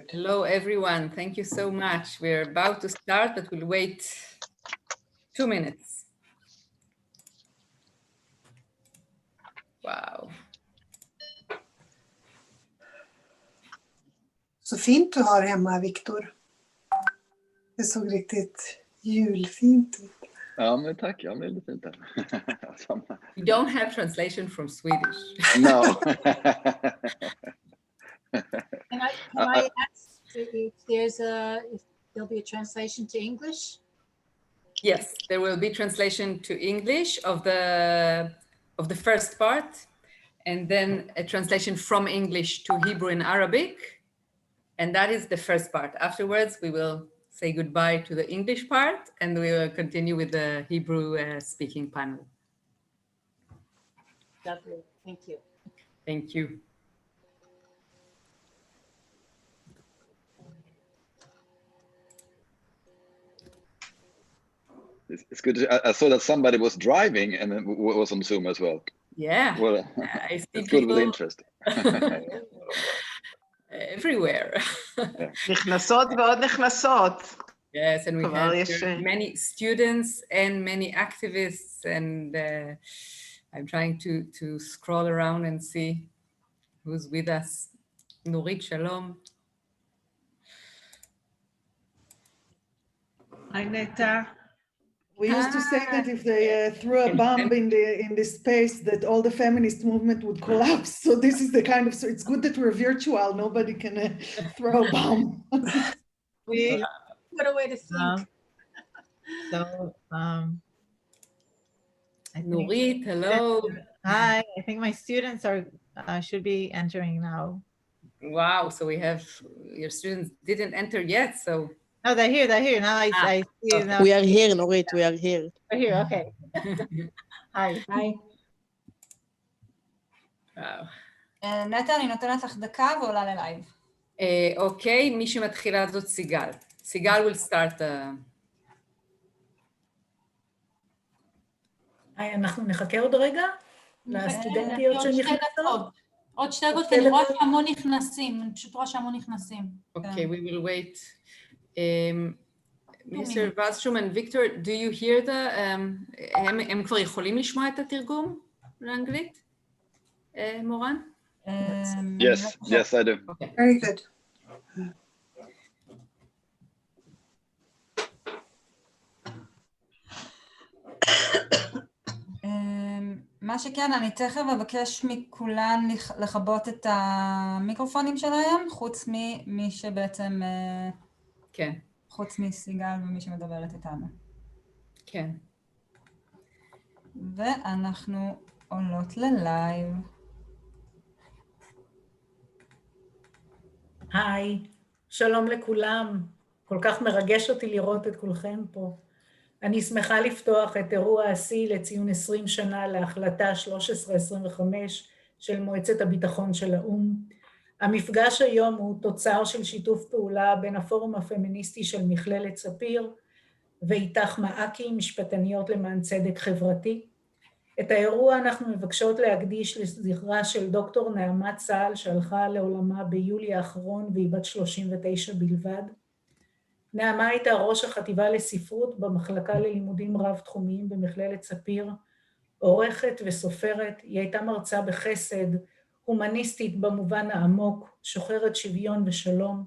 Good. Hello, everyone. Thank you so much. We're about to start, but we'll wait 2 minutes. Wow. Så fint du har hemma, Viktor. Det såg riktigt julfint ut. Ja, men tack. Ja, väldigt fint där. We don't have translation from Swedish. No. Can I ask if there'll be a translation to English? Yes, there will be translation to English of the first part, and then a translation from English to Hebrew and Arabic, and that is the first part. Afterwards, we will say goodbye to the English part, and we will continue with the Hebrew speaking panel. Lovely. Thank you. Thank you. It's good. I saw that somebody was driving and was on Zoom as well. Yeah, Well, I see it's good with people interest. everywhere. נכנסות ועוד נכנסות. Yes, and we כבר have יש... many students and many activists, and I'm trying to scroll around and see who's with us. Nurit, shalom. Hi, Neta. We used to say that if they threw a bomb in this space, that all the feminist movement would collapse. So this is the kind of, so it's good that we're virtual. Nobody can throw a bomb. What a way to think. Nurit, hello. Hi, I think my students are should be entering now. Wow, so we have, your students didn't enter yet, so. Oh, they're here. Now I see. Now. We are here, Nurit, we are here. We're here, okay. Hi. Wow. נטע, אני נותנת לך דקה ועולה ללייב. אוקיי, מי שמתחילה זאת סיגל. סיגל will start. אנחנו נחכה עוד רגע לסטודנטיות שנכנסות. עוד 2 דקות, כי אני רואה שהמון נכנסים, אני פשוט רואה שהמון נכנסים. אוקיי, we will wait. Mr. וולסטרום and Victor, do you hear the... הם כבר יכולים לשמוע את התרגום לאנגלית? מורן? Yes, I do. Okay. Very good. מה שכן, אני תכף אבקש מכולן לכבות את המיקרופונים שלהם, חוץ ממי שבעצם... כן. חוץ מסיגל ומי שמדברת איתנו. כן. ואנחנו עולות ללייב. היי, שלום לכולם. כל כך מרגש אותי לראות את כולכם פה. אני שמחה לפתוח את אירוע השיא לציון 20 שנה להחלטה 1325 של מועצת הביטחון של האו"ם. המפגש היום הוא תוצר של שיתוף פעולה בין הפורום הפמיניסטי של מכללת ספיר ואיתך מעקי, משפטניות למען צדק חברתי. את האירוע אנחנו מבקשות להקדיש לזכרה של דוקטור נעמת צהל שהלכה לעולמה ביולי האחרון והיא בת 39 בלבד. נעמה הייתה ראש החטיבה לספרות במחלקה ללימודים רב-תחומיים במכללת ספיר, עורכת וסופרת, היא הייתה מרצה בחסד, הומניסטית במובן העמוק, שוחרת שוויון ושלום.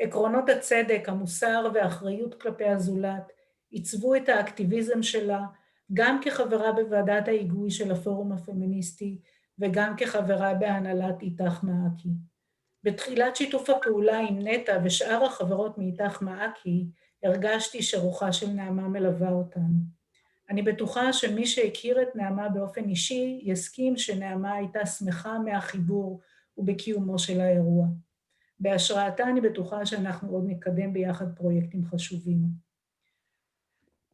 עקרונות הצדק, המוסר והאחריות כלפי הזולת עיצבו את האקטיביזם שלה גם כחברה בוועדת ההיגוי של הפורום הפמיניסטי וגם כחברה בהנהלת איתך מעקי. בתחילת שיתוף הפעולה עם נטע ושאר החברות מאיתך מעקי, הרגשתי שרוחה של נעמה מלווה אותנו. אני בטוחה שמי שהכיר את נעמה באופן אישי, יסכים שנעמה הייתה שמחה מהחיבור ובקיומו של האירוע. בהשראתה אני בטוחה שאנחנו עוד נקדם ביחד פרויקטים חשובים.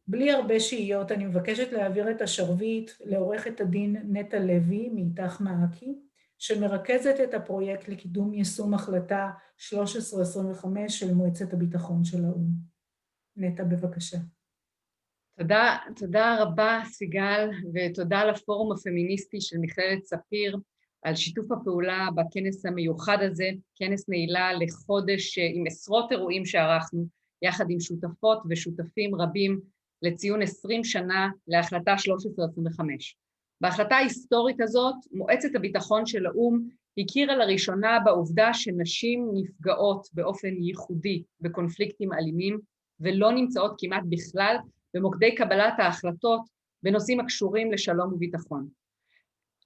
בלי הרבה שהיות, אני מבקשת להעביר את השרביט לעורכת הדין נטע לוי מאיתך מעקי, שמרכזת את הפרויקט לקידום יישום החלטה 1325 של מועצת הביטחון של האו"ם. נטע, בבקשה. תודה רבה, סיגל, ותודה לפורום הפמיניסטי של מכללת ספיר על שיתוף הפעולה בכנס המיוחד הזה, כנס נעילה לחודש עם עשרות אירועים שערכנו, יחד עם שותפות ושותפים רבים לציון 20 שנה להחלטה 1325. בהחלטה ההיסטורית הזאת, מועצת הביטחון של האום הכירה לראשונה בעובדה שנשים נפגעות באופן ייחודי בקונפליקטים אלימים, ולא נמצאות כמעט בכלל במוקדי קבלת ההחלטות בנושאים הקשורים לשלום וביטחון.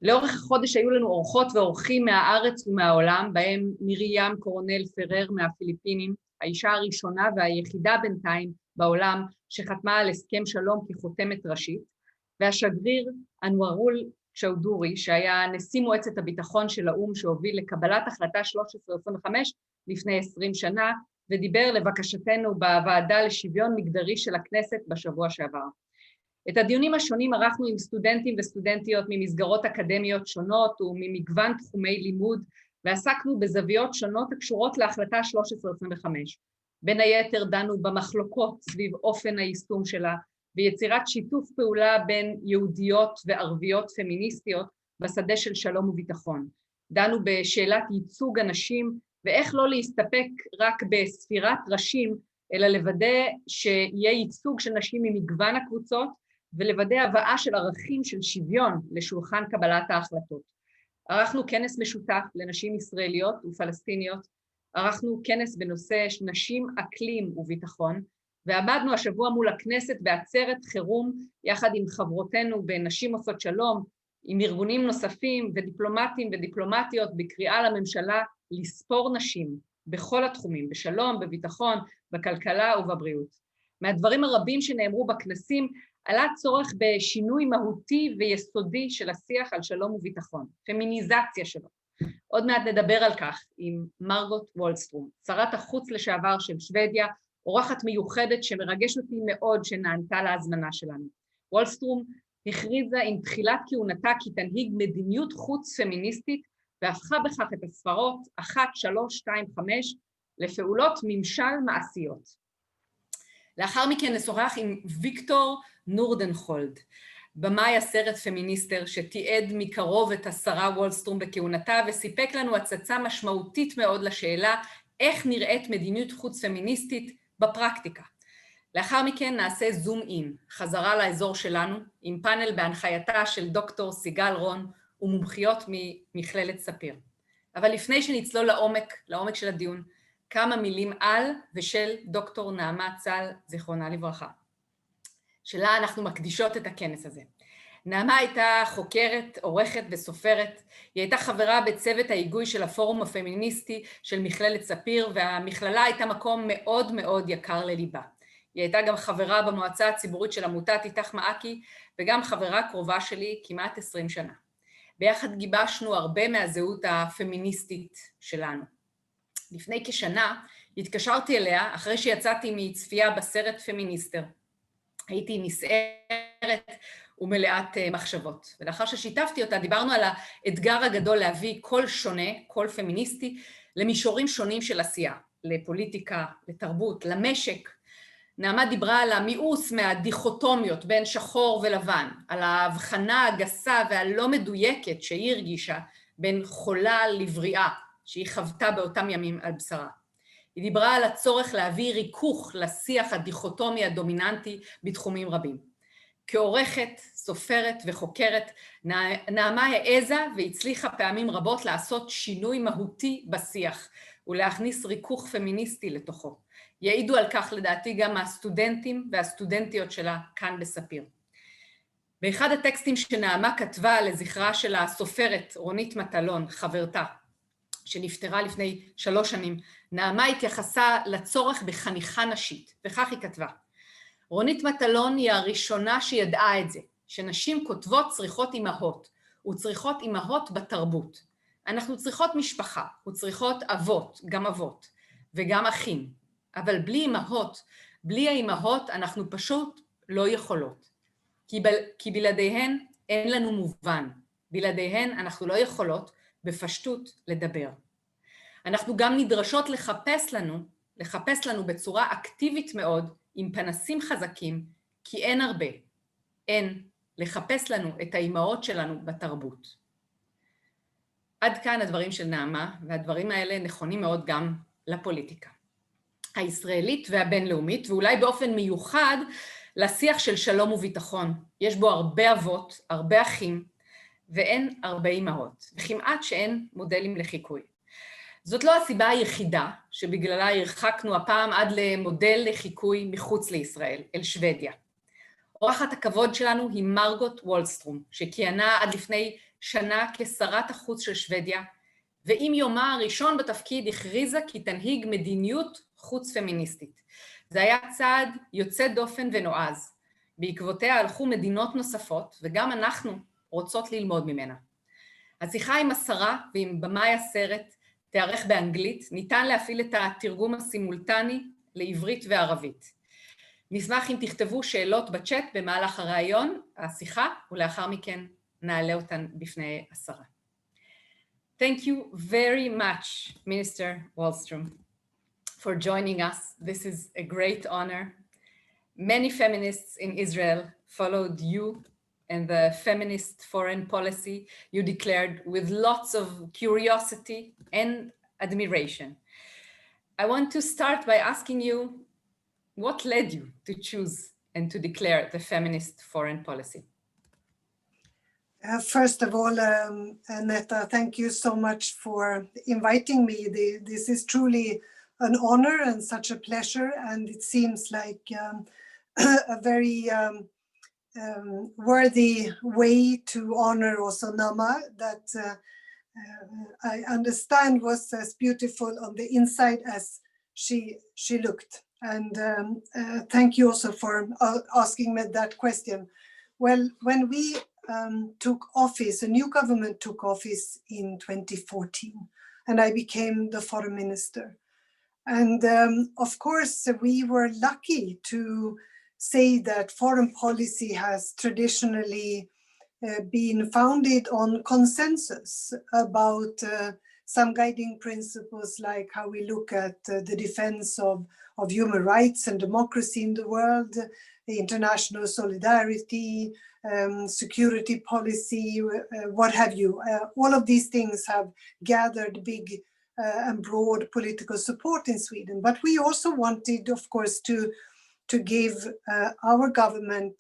לאורך החודש היו לנו אורחות ואורחים מהארץ ומהעולם, בהם מרים קורונל פרר מהפיליפינים, האישה הראשונה והיחידה בינתיים בעולם שחתמה על הסכם שלום כחותמת ראשית, והשגריר אנוארול צ'אודורי, שהיה נשיא מועצת הביטחון של האום שהוביל לקבלת החלטה 1325 לפני 20 שנה, ודיבר לבקשתנו בוועדה לשוויון מגדרי של הכנסת בשבוע שעבר. את הדיונים השונים ערכנו עם סטודנטים וסטודנטיות ממסגרות אקדמיות שונות וממגוון תחומי לימוד, ועסקנו בזוויות שונות הקשורות להחלטה 1325. בין היתר דנו במחלוקות סביב אופן היישום שלה, ביצירת שיתוף פעולה בין יהודיות וערביות פמיניסטיות בשדה של שלום וביטחון. דנו בשאלת ייצוג הנשים, ואיך לא להסתפק רק בספירת ראשים, אלא לוודא שיהיה ייצוג של נשים ממגוון הקבוצות, ולוודא הבאה של ערכים של שוויון לשולחן קבלת ההחלטות. ערכנו כנס משותף לנשים ישראליות ופלסטיניות, ערכנו כנס בנושא נשים, אקלים וביטחון, ועמדנו השבוע מול הכנסת בעצרת חירום, יחד עם חברותינו בנשים עושות שלום, עם ארגונים נוספים ודיפלומטים ודיפלומטיות, בקריאה לממשלה לספור נשים בכל התחומים, בשלום, בביטחון, בכלכלה ובבריאות. מהדברים הרבים שנאמרו בכנסים, עלה צורך בשינוי מהותי ויסודי של השיח על שלום וביטחון, פמיניזציה שלו. עוד מעט נדבר על כך עם מרגוט וולסטרום, שרת החוץ לשעבר של שבדיה, אורחת מיוחדת שמרגש אותי מאוד שנענתה להזמנה שלנו. וולסטרום הכריזה עם תחילת כהונתה כי תנהיג מדיניות חוץ פמיניסטית, והפכה בכך את הספרות 1, 3, 2, 5 לפעולות ממשל מעשיות. לאחר מכן נשוחח עם ויקטור נורדנחולד, במאי הסרט פמיניסטר שתיעד מקרוב את השרה וולסטרום בכהונתה, וסיפק לנו הצצה משמעותית מאוד לשאלה איך נראית מדיניות חוץ פמיניסטית בפרקטיקה. לאחר מכן נעשה זום אין, חזרה לאזור שלנו, עם פאנל בהנחייתה של דוקטור סיגל רון ומומחיות ממכללת ספיר. אבל לפני שנצלול לעומק של הדיון, כמה מילים על ושל דוקטור נעמה צל, זיכרונה לברכה, שלה אנחנו מקדישות את הכנס הזה. נעמה הייתה חוקרת, עורכת וסופרת, היא הייתה חברה בצוות ההיגוי של הפורום הפמיניסטי של מכללת ספיר, והמכללה הייתה מקום מאוד מאוד יקר לליבה. היא הייתה גם חברה במועצה הציבורית של עמותת איתך מעכי, וגם חברה קרובה שלי כמעט 20 שנה. ביחד גיבשנו הרבה מהזהות הפמיניסטית שלנו. לפני כשנה התקשרתי אליה אחרי שיצאתי מצפייה בסרט פמיניסטר. הייתי נסערת ומלאת מחשבות. ולאחר ששיתפתי אותה, דיברנו על האתגר הגדול להביא קול שונה, קול פמיניסטי, למישורים שונים של עשייה, לפוליטיקה, לתרבות, למשק. נעמה דיברה על המיאוס מהדיכוטומיות בין שחור ולבן, על ההבחנה הגסה והלא מדויקת שהיא הרגישה בין חולה לבריאה, שהיא חוותה באותם ימים על בשרה. היא דיברה על הצורך להביא ריכוך לשיח הדיכוטומי הדומיננטי בתחומים רבים. כעורכת, סופרת וחוקרת, נעמה העזה והצליחה פעמים רבות לעשות שינוי מהותי בשיח, ולהכניס ריכוך פמיניסטי לתוכו. יעידו על כך לדעתי גם הסטודנטים והסטודנטיות שלה כאן בספיר. באחד הטקסטים שנעמה כתבה לזכרה של הסופרת רונית מטלון, חברתה, שנפטרה לפני 3 שנים, נעמה התייחסה לצורך בחניכה נשית, וכך היא כתבה: רונית מטלון היא הראשונה שידעה את זה, שנשים כותבות צריכות אימהות, וצריכות אימהות בתרבות. אנחנו צריכות משפחה, וצריכות אבות, גם אבות, וגם אחים. אבל בלי אימהות, בלי האימהות אנחנו פשוט לא יכולות. כי בלעדיהן אין לנו מובן. בלעדיהן אנחנו לא יכולות בפשטות לדבר. אנחנו גם נדרשות לחפש לנו בצורה אקטיבית מאוד, עם פנסים חזקים, כי אין הרבה. אין לחפש לנו את האימהות שלנו בתרבות. עד כאן הדברים של נעמה, והדברים האלה נכונים מאוד גם לפוליטיקה הישראלית והבינלאומית, ואולי באופן מיוחד לשיח של שלום וביטחון. יש בו הרבה אבות, הרבה אחים, ואין הרבה אמהות, וכמעט שאין מודלים לחיקוי. זאת לא הסיבה היחידה שבגללה הרחקנו הפעם עד למודל לחיקוי מחוץ לישראל, אל שבדיה. אורחת הכבוד שלנו היא מרגוט וולסטרום, שכיהנה עד לפני שנה כשרת החוץ של שבדיה, ועם יומה הראשון בתפקיד הכריזה כי תנהיג מדיניות חוץ פמיניסטית. זה היה צעד יוצא דופן ונועז. בעקבותיה הלכו מדינות נוספות, וגם אנחנו רוצות ללמוד ממנה. השיחה עם השרה ועם במאי הסרט תיערך באנגלית, ניתן להפעיל את התרגום הסימולטני לעברית וערבית. נשמח אם תכתבו שאלות בצ'אט במהלך השיחה, ולאחר מכן נעלה אותן בפני השרה. Thank you very much, Minister Wallström, for joining us. This is a great honor. Many feminists in Israel followed you and the feminist foreign policy you declared with lots of curiosity and admiration. I want to start by asking you, what led you to choose and to declare the feminist foreign policy? First of all, Netta, thank you so much for inviting me. This is truly an honor and such a pleasure, and it seems like a very worthy way to honor also Nama, that I understand was as beautiful on the inside as she looked. And thank you also for asking me that question. Well, when we took office, a new government took office in 2014, and I became the foreign minister. And of course, we were lucky to say that foreign policy has traditionally been founded on consensus about some guiding principles, like how we look at the defense of human rights and democracy in the world, the international solidarity, security policy, what have you. All of these things have gathered big and broad political support in Sweden. But we also wanted, of course, to give our government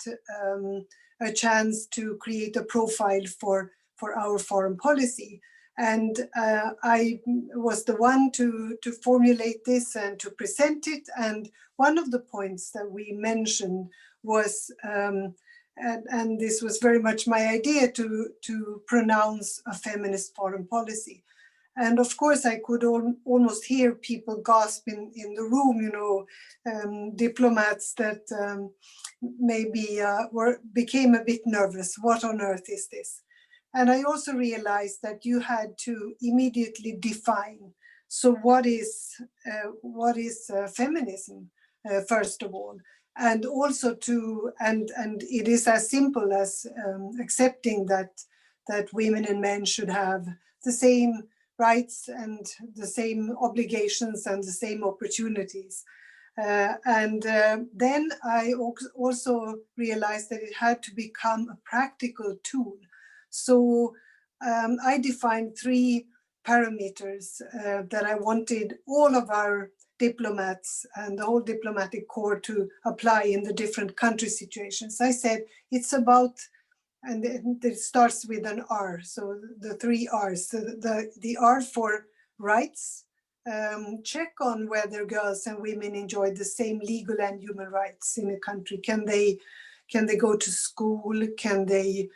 a chance to create a profile for our foreign policy. And I was the one to formulate this and to present it. And one of the points that we mentioned was, and this was very much my idea, to pronounce a feminist foreign policy. And of course, I could almost hear people gasp in the room, you know, diplomats that maybe became a bit nervous. What on earth is this? And I also realized that you had to immediately define. So what is feminism, first of all? And also and it is as simple as accepting that women and men should have the same rights and the same obligations and the same opportunities. Then I also realized that it had to become a practical tool. So I defined 3 parameters that I wanted all of our diplomats and the whole diplomatic corps to apply in the different country situations. I said it's about, and it starts with an R, so the 3 R's. The R for rights, check on whether girls and women enjoy the same legal and human rights in a country. Can they go to school? Can they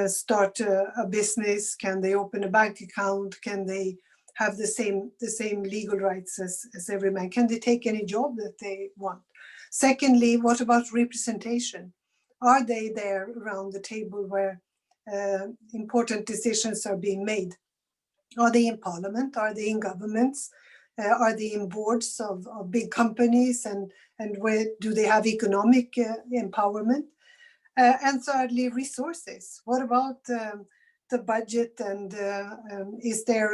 start a business? Can they open a bank account? Can they have the same legal rights as every man? Can they take any job that they want? Secondly, what about representation? Are they there around the table where important decisions are being made? Are they in parliament? Are they in governments? Are they in boards of big companies? And where do they have economic empowerment? And thirdly, resources. What about the budget, and is there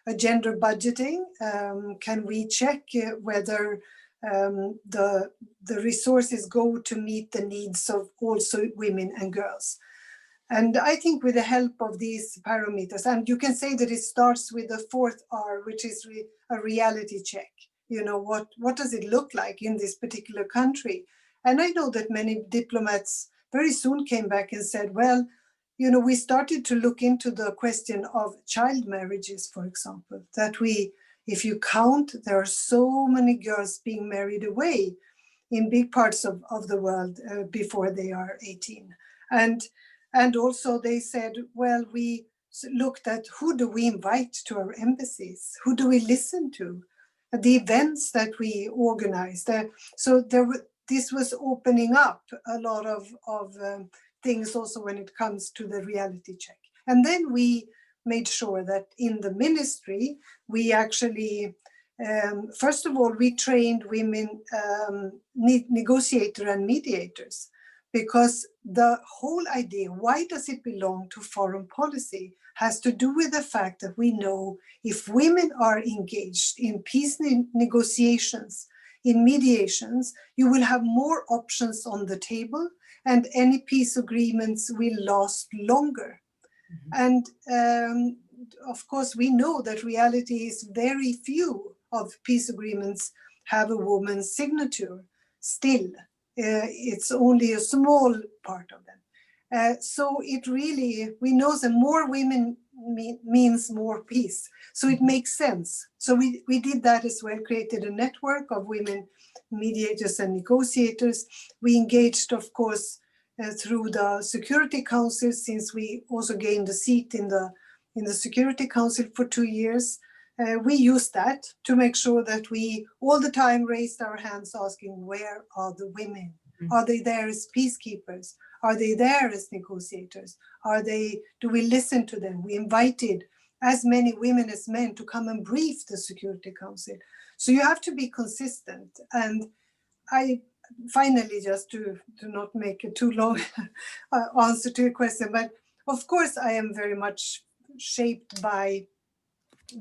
a gender budgeting? Can we check whether the resources go to meet the needs of also women and girls? And I think with the help of these parameters, and you can say that it starts with the fourth R, which is a reality check. You know, what does it look like in this particular country? And I know that many diplomats very soon came back and said, well, you know, we started to look into the question of child marriages, for example, that if you count, there are so many girls being married away in big parts of the world before they are 18. And also they said, well, we looked at who do we invite to our embassies? Who do we listen to? The events that we organized. So this was opening up a lot of things also when it comes to the reality check. And then we made sure that in the ministry, we actually, first of all, we trained women negotiators and mediators, because the whole idea, why does it belong to foreign policy, has to do with the fact that we know if women are engaged in peace negotiations, in mediations, you will have more options on the table and any peace agreements will last longer. And of course, we know that reality is very few of peace agreements have a woman's signature still. It's only a small part of them. So it really, we know that more women means more peace. So it makes sense. So we did that as well, created a network of women mediators and negotiators. We engaged, of course, through the Security Council, since we also gained a seat in the Security Council for 2 years. We used that to make sure that we all the time raised our hands asking, where are the women? Are they there as peacekeepers? Are they there as negotiators? Do we listen to them? We invited as many women as men to come and brief the Security Council. So you have to be consistent. And I finally, just to not make a too long answer to your question, but of course I am very much shaped by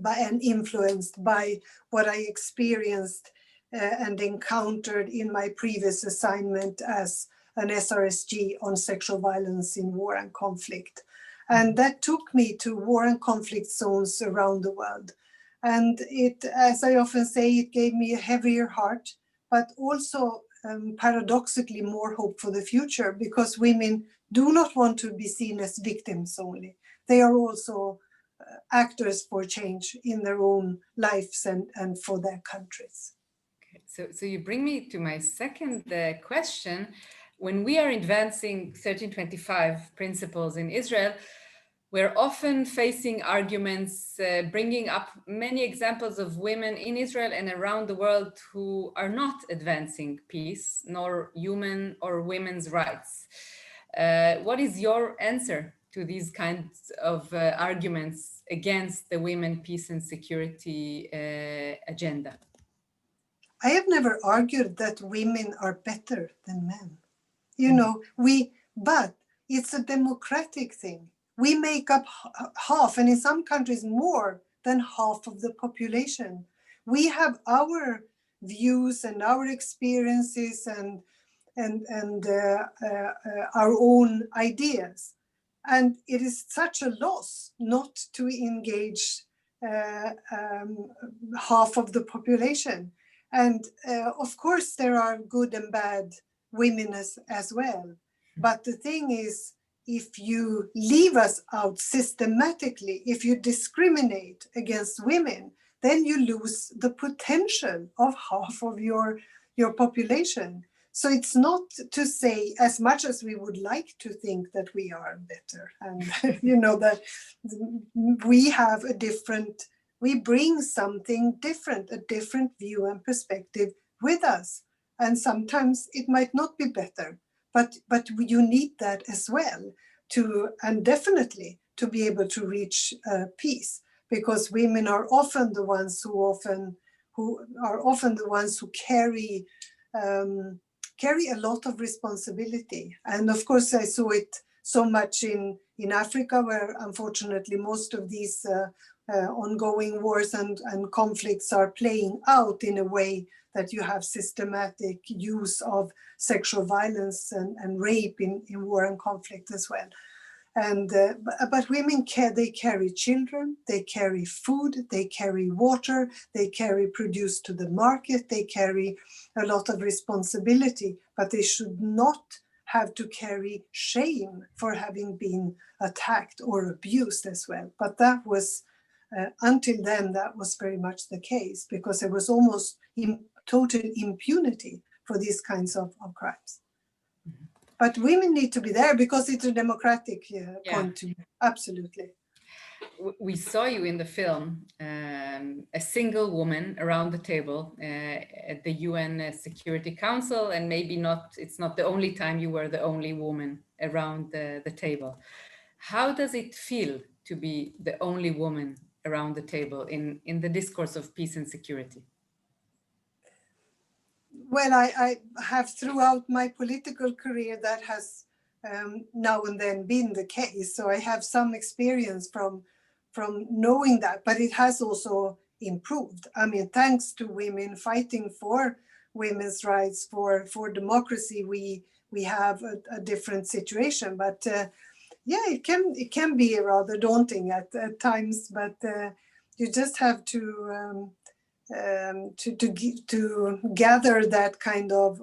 and influenced by what I experienced and encountered in my previous assignment as an SRSG on sexual violence in war and conflict. And that took me to war and conflict zones around the world. And it, as I often say, it gave me a heavier heart, but also paradoxically more hope for the future, because women do not want to be seen as victims only. They are also actors for change in their own lives and for their countries. Okay. So you bring me to my second question. When we are advancing 1325 principles in Israel, we're often facing arguments, bringing up many examples of women in Israel and around the world who are not advancing peace, nor human or women's rights. What is your answer to these kinds of arguments against the women, peace and security agenda? I have never argued that women are better than men. You know, but it's a democratic thing. We make up half, and in some countries more than half of the population. We have our views and our experiences and our own ideas. And it is such a loss not to engage half of the population. And of course, there are good and bad women as well. But the thing is, if you leave us out systematically, if you discriminate against women, then you lose the potential of half of your population. So it's not to say, as much as we would like to think that we are better, and you know, that we have we bring something different, a different view and perspective with us. And sometimes it might not be better, but you need that as well and definitely to be able to reach peace, because women are often the ones who carry a lot of responsibility. And of course, I saw it so much in Africa, where unfortunately most of these ongoing wars and conflicts are playing out in a way that you have systematic use of sexual violence and rape in war and conflict as well. And but women they carry children, they carry food, they carry water, they carry produce to the market, they carry a lot of responsibility, but they should not have to carry shame for having been attacked or abused as well. But that was, until then, that was very much the case, because there was almost total impunity for these kinds of crimes. But women need to be there because it's a democratic point to view. Absolutely. We saw you in the film, a single woman around the table at the UN Security Council, and maybe it's not the only time you were the only woman around the table. How does it feel to be the only woman around the table in the discourse of peace and security? Well, I have throughout my political career that has now and then been the case. So I have some experience from knowing that, but it has also improved. I mean, thanks to women fighting for women's rights, for democracy, we have a different situation. But yeah, it can be rather daunting at times, but you just have to gather that kind of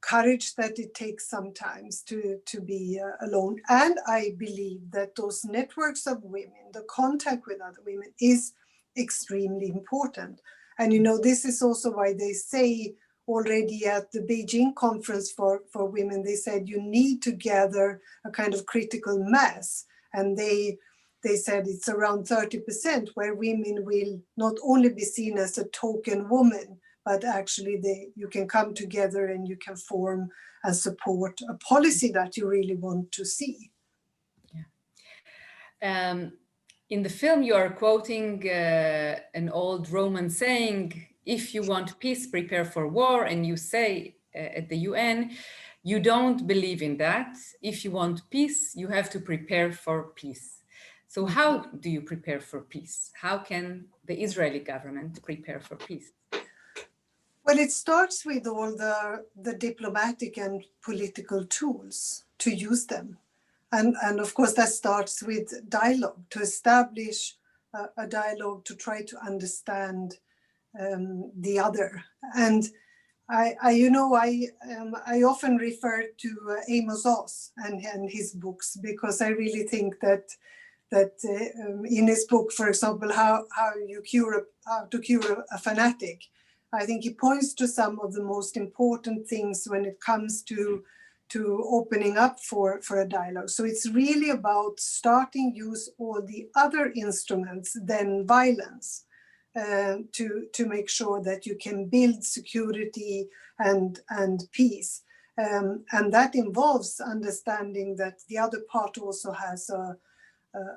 courage that it takes sometimes to be alone. And I believe that those networks of women, the contact with other women, is extremely important. And you know, this is also why they say already at the Beijing conference for women, they said you need to gather a kind of critical mass. And they said it's around 30% where women will not only be seen as a token woman, but actually you can come together and you can form and support a policy that you really want to see. Yeah. In the film, you are quoting an old Roman saying, if you want peace, prepare for war. And you say at the UN, you don't believe in that. If you want peace, you have to prepare for peace. So how do you prepare for peace? How can the Israeli government prepare for peace? Well, it starts with all the diplomatic and political tools to use them. And of course, that starts with dialogue, to establish a dialogue, to try to understand the other. And I often refer to Amos Oz and his books, because I really think that in his book, for example, how to cure a fanatic, I think he points to some of the most important things when it comes to opening up for a dialogue. So it's really about starting use all the other instruments than violence to make sure that you can build security and peace. And that involves understanding that the other part also has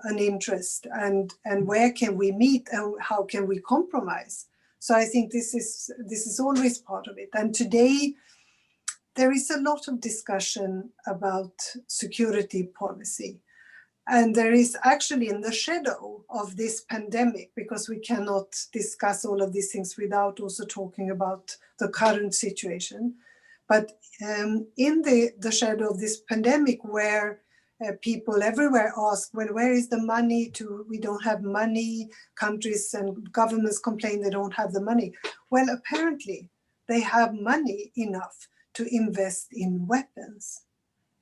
an interest, and where can we meet and how can we compromise. So I think this is always part of it. And today there is a lot of discussion about security policy. And there is actually, in the shadow of this pandemic, because we cannot discuss all of these things without also talking about the current situation. But in the shadow of this pandemic, where people everywhere ask, well, where is the money we don't have money, countries and governments complain they don't have the money. Well, apparently they have money enough to invest in weapons.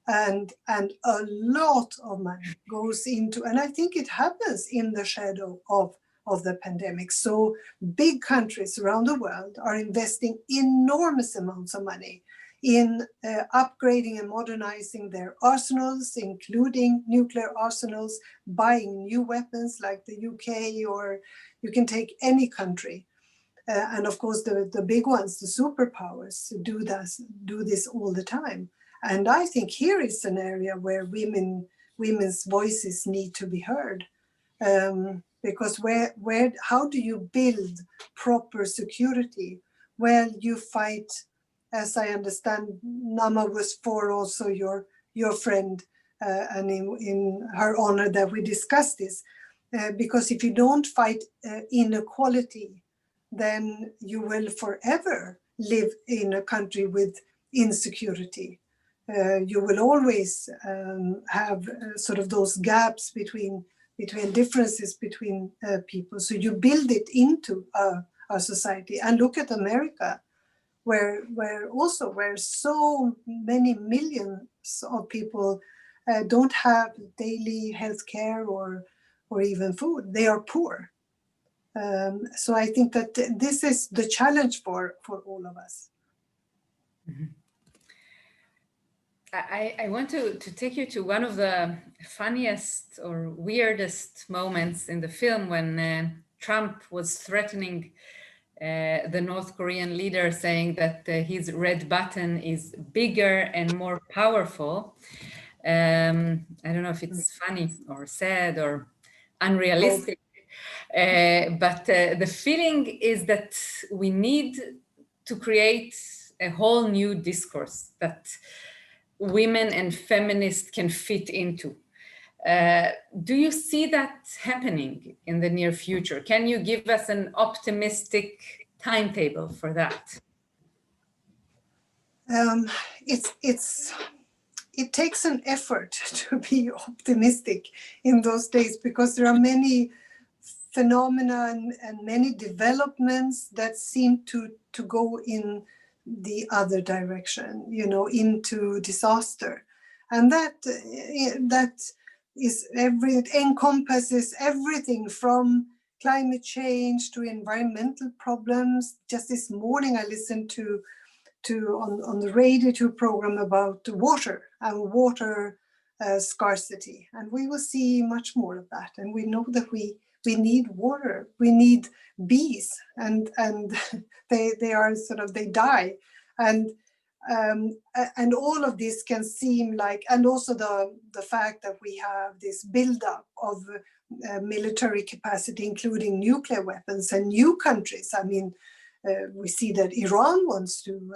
And a lot of money goes into, and I think it happens in the shadow of the pandemic. So big countries around the world are investing enormous amounts of money in upgrading and modernizing their arsenals, including nuclear arsenals, buying new weapons like the UK, or you can take any country. And of course, the big ones, the superpowers, do this all the time. And I think here is an area where women's voices need to be heard. Because how do you build proper security? Well, you fight, as I understand, Nama was for also your friend, and in her honor that we discussed this. Because if you don't fight inequality, then you will forever live in a country with insecurity. you will always have sort of those gaps between differences between people. So you build it into our society. And look at America, where so many millions of people don't have daily health care or even food. They are poor. So I think that this is the challenge for all of us. Mm-hmm. I want to take you to one of the funniest or weirdest moments in the film when Trump was threatening the North Korean leader, saying that his red button is bigger and more powerful. I don't know if it's funny or sad or unrealistic, but the feeling is that we need to create a whole new discourse that women and feminists can fit into. Do you see that happening in the near future? Can you give us an optimistic timetable for that? It takes an effort to be optimistic in those days, because there are many phenomena and many developments that seem to go in the other direction, into disaster. And that encompasses everything from climate change to environmental problems. Just this morning I listened to on the radio to a program about water and water scarcity, and we will see much more of that. And we know that we need water, we need bees, and they die, and all of this can seem like, and also the fact that we have this buildup of military capacity, including nuclear weapons and new countries. I mean, we see that Iran wants to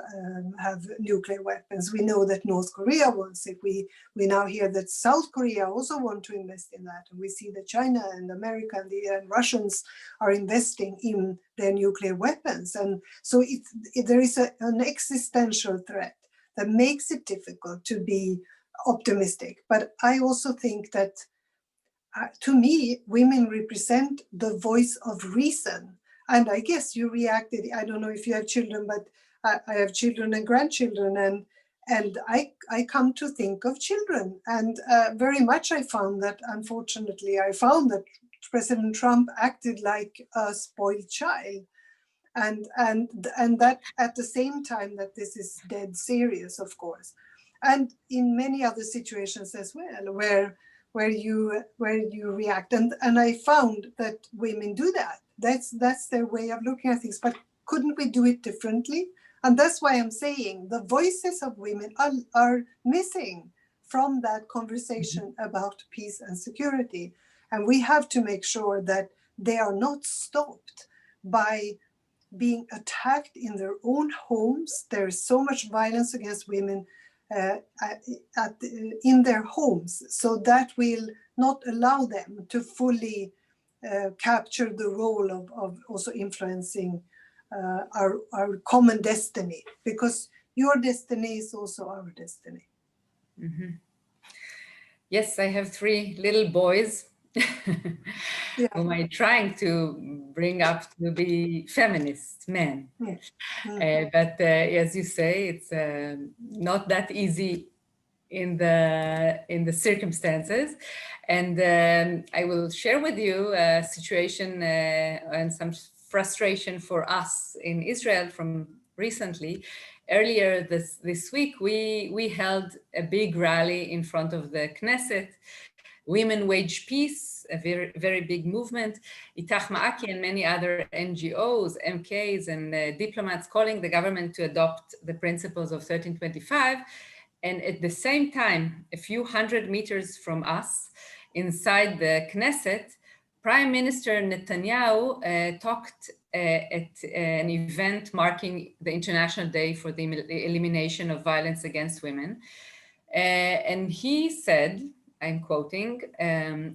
have nuclear weapons. We know that North Korea wants it. We now hear that South Korea also want to invest in that. And we see that China and America and Russians are investing in their nuclear weapons. And so there is an existential threat that makes it difficult to be optimistic. But I also think that, to me, women represent the voice of reason. And I guess you reacted, I don't know if you have children, but I have children and grandchildren, and I come to think of children. And very much I found that President Trump acted like a spoiled child. And that at the same time that this is dead serious, of course. And in many other situations as well, where you react. And I found that women do that. That's their way of looking at things. But couldn't we do it differently? And that's why I'm saying the voices of women are missing from that conversation about peace and security. And we have to make sure that they are not stopped by being attacked in their own homes. There is so much violence against women in their homes. So that will not allow them to fully capture the role of also influencing our common destiny, because your destiny is also our destiny. Mm-hmm. Yes, I have 3 little boys whom I'm trying to bring up to be feminist men. But as you say, it's not that easy in the circumstances. And I will share with you a situation and some frustration for us in Israel from recently. Earlier this week, we held a big rally in front of the Knesset, Women Wage Peace, a very, very big movement. Itach Ma'aki and many other NGOs, MKs, and diplomats calling the government to adopt the principles of 1325. And at the same time, a few hundred meters from us, inside the Knesset, Prime Minister Netanyahu talked at an event marking the International Day for the Elimination of Violence Against Women. And he said, I'm quoting,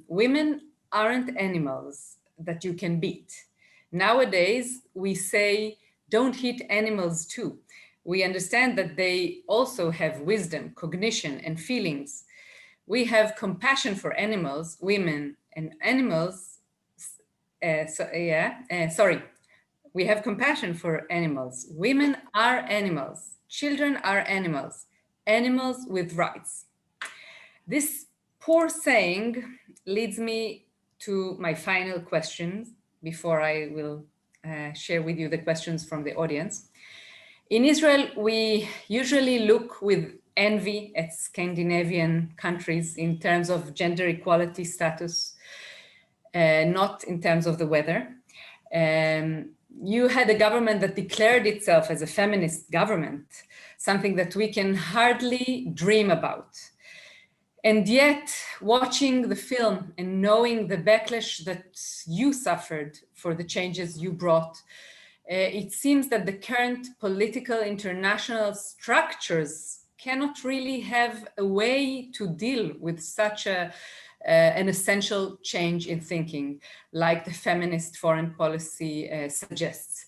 women aren't animals that you can beat. Nowadays, we say, don't hit animals too. We understand that they also have wisdom, cognition, and feelings. We have compassion for animals, women, and animals. We have compassion for animals. Women are animals. Children are animals. Animals with rights. This poor saying leads me to my final questions before I will share with you the questions from the audience. In Israel, we usually look with envy at Scandinavian countries in terms of gender equality status, not in terms of the weather. You had a government that declared itself as a feminist government, something that we can hardly dream about. And yet, watching the film and knowing the backlash that you suffered for the changes you brought, it seems that the current political international structures cannot really have a way to deal with such an essential change in thinking, like the feminist foreign policy suggests.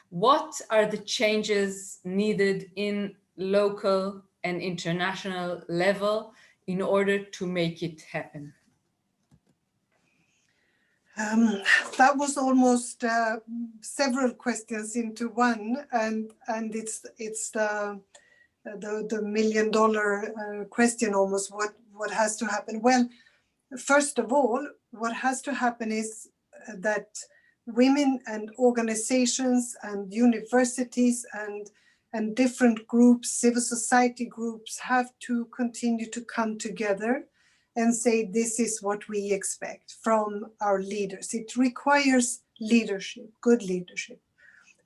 What are the changes needed in local and international level in order to make it happen? That was almost several questions into one, and it's the $1 million question almost. What has to happen? Well, first of all, what has to happen is that women and organizations and universities and different groups, civil society groups, have to continue to come together and say, this is what we expect from our leaders. It requires leadership, good leadership.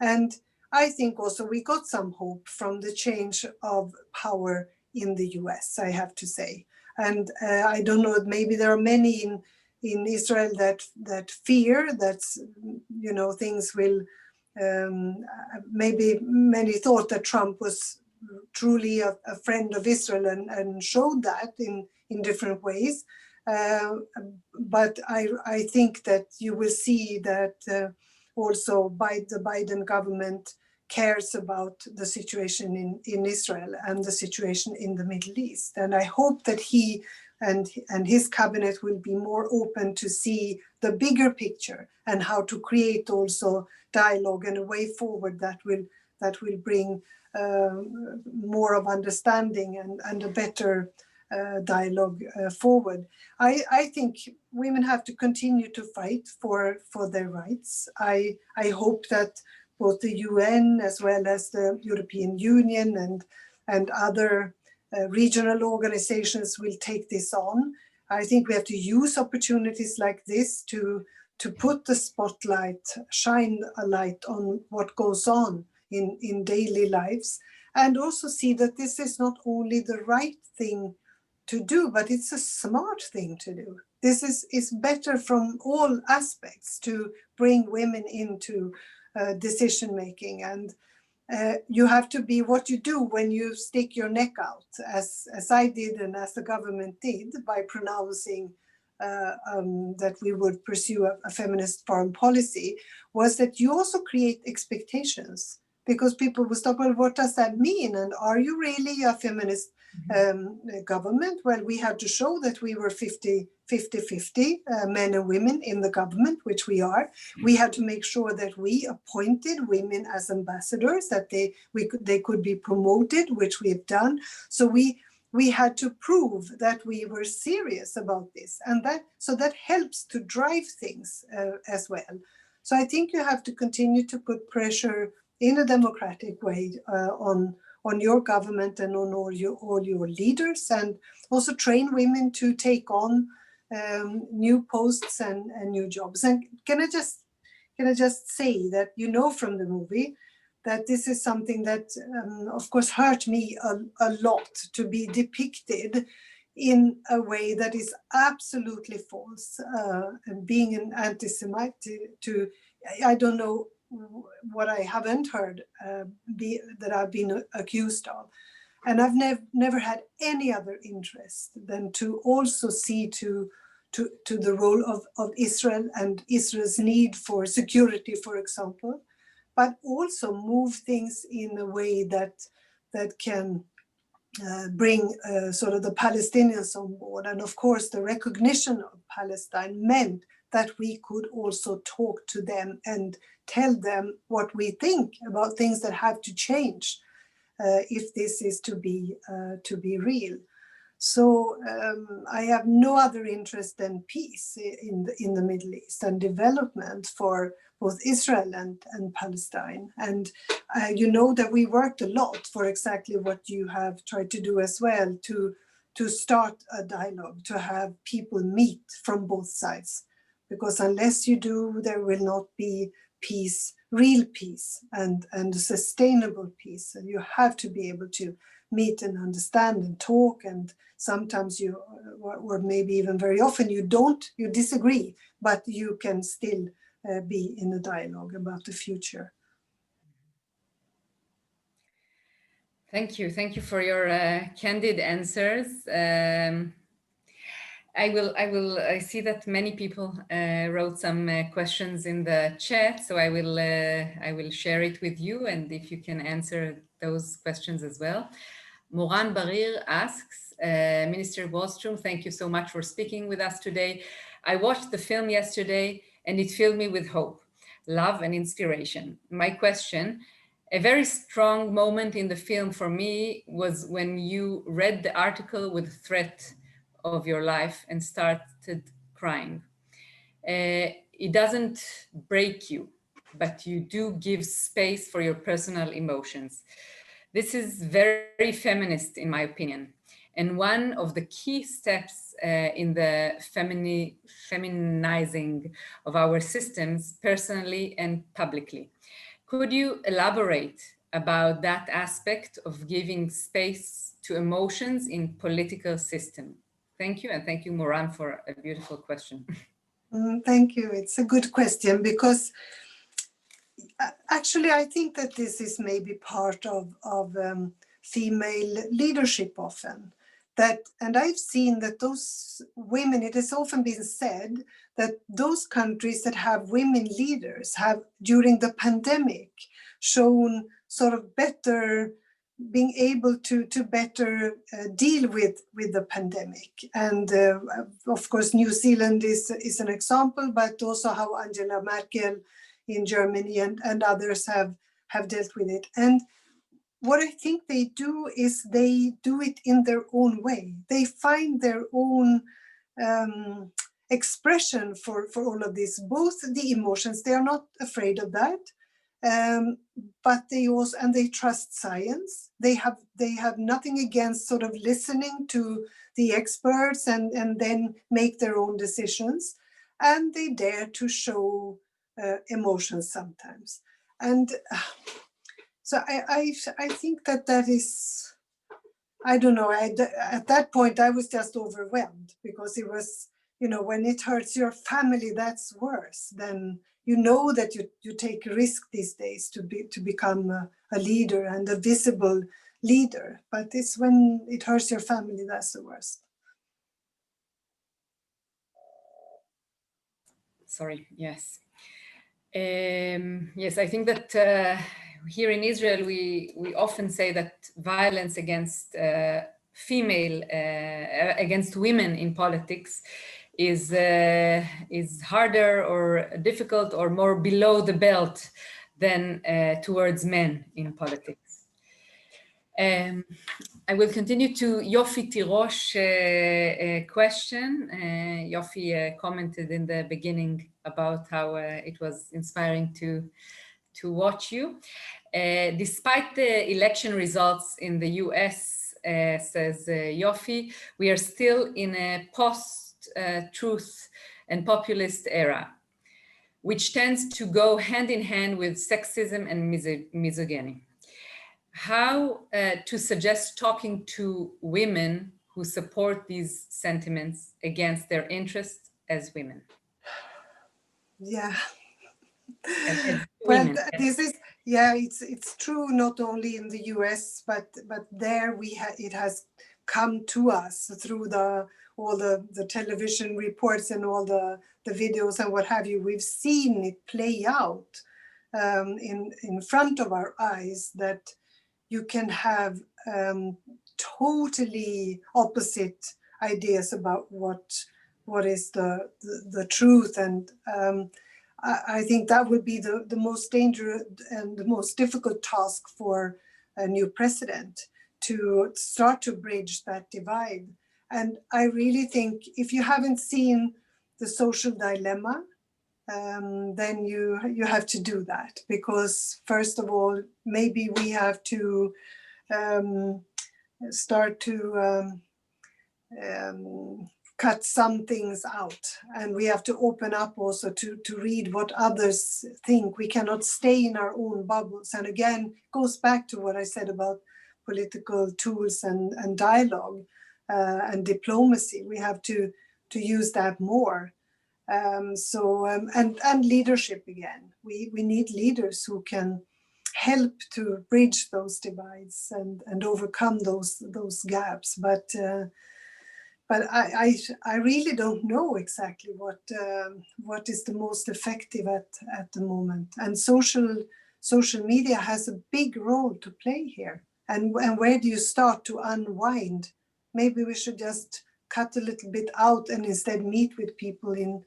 And I think also we got some hope from the change of power in the US, I have to say. And I don't know, maybe there are many in Israel that fear that, you know, things will, maybe many thought that Trump was truly a friend of Israel and showed that in different ways. But I think that you will see that also the Biden government cares about the situation in Israel and the situation in the Middle East. And I hope that he and his cabinet will be more open to see the bigger picture and how to create also dialogue and a way forward that will bring more of understanding and a better dialogue forward. I think women have to continue to fight for their rights. I hope that both the UN as well as the European Union and other regional organizations will take this on. I think we have to use opportunities like this to put the spotlight, shine a light on what goes on in daily lives, and also see that this is not only the right thing to do, but it's a smart thing to do. This is better from all aspects to bring women into decision making. And you have to be what you do when you stick your neck out, as I did and as the government did by pronouncing that we would pursue a feminist foreign policy, was that you also create expectations, because people will stop, well, what does that mean? And are you really a feminist government? Well, we had to show that we were 50-50, men and women in the government, which we are. We had to make sure that we appointed women as ambassadors, that they could be promoted, which we have done. So we had to prove that we were serious about this, and that helps to drive things as well. So I think you have to continue to put pressure in a democratic way on your government and on all your leaders, and also train women to take on new posts and new jobs. And can I just say that, you know, from the movie, that this is something that of course hurt me a lot, to be depicted in a way that is absolutely false, and being an anti-Semite to I don't know what I haven't heard that I've been accused of. And I've never had any other interest than to also see to the role of Israel and Israel's need for security, for example, but also move things in a way that that can bring sort of the Palestinians on board. And of course, the recognition of Palestine meant that we could also talk to them and tell them what we think about things that have to change if this is to be real. So I have no other interest than peace in the Middle East and development for both Israel and Palestine. And you know that we worked a lot for exactly what you have tried to do as well, to start a dialogue, to have people meet from both sides. Because unless you do, there will not be peace, real peace, and sustainable peace. And you have to be able to meet and understand and talk, and sometimes you, or maybe even very often, you disagree, but you can still be in a dialogue about the future. Thank you for your candid answers. I see that many people wrote some questions in the chat, so I will share it with you, and if you can answer those questions as well. Moran Barir asks, Minister Wallström, thank you so much for speaking with us today. I watched the film yesterday and it filled me with hope, love and inspiration. My question, a very strong moment in the film for me was when you read the article with the threat of your life and started crying. It doesn't break you, but you do give space for your personal emotions. This is very feminist, in my opinion, and one of the key steps in the feminizing of our systems, personally and publicly. Could you elaborate about that aspect of giving space to emotions in political system? Thank you, and thank you, Moran, for a beautiful question. Thank you. It's a good question, because actually I think that this is maybe part of female leadership often. And I've seen that those women, it has often been said that those countries that have women leaders have, during the pandemic, shown sort of better, being able to better deal with the pandemic. And of course, New Zealand is an example, but also how Angela Merkel in Germany and others have dealt with it. And what I think they do is they do it in their own way. They find their own expression for all of this, both the emotions, they are not afraid of that, but they also, and they trust science. They have nothing against sort of listening to the experts and then make their own decisions. And they dare to show emotions sometimes. And so I think that is, I don't know, at that point I was just overwhelmed, because it was, you know, when it hurts your family, that's worse. Then you know that you take a risk these days to become a leader and a visible leader. But it's when it hurts your family, that's the worst. Sorry, yes. Yes, I think that here in Israel, we often say that violence against against women in politics is harder or difficult or more below the belt than towards men in politics. I will continue to Yofi Tirosh question. Yofi commented in the beginning about how it was inspiring to watch you. Despite the election results in the US, says Yofi, we are still in a post-truth and populist era, which tends to go hand in hand with sexism and misogyny. How to suggest talking to women who support these sentiments against their interests as women? Yeah. Well, this is, yeah, it's true not only in the US, but there it has come to us through all the television reports and all the videos and what have you. We've seen it play out in front of our eyes, that you can have totally opposite ideas about what is the truth. And I think that would be the most dangerous and the most difficult task for a new president, to start to bridge that divide. And I really think if you haven't seen The Social Dilemma, then you have to do that, because first of all, maybe we have to start to cut some things out, and we have to open up also to read what others think. We cannot stay in our own bubbles. And again, goes back to what I said about political tools and dialogue and diplomacy. We have to use that more. And leadership again. We need leaders who can help to bridge those divides and overcome those gaps. But I really don't know exactly what is the most effective at the moment. And social media has a big role to play here. And where do you start to unwind? Maybe we should just cut a little bit out and instead meet with people in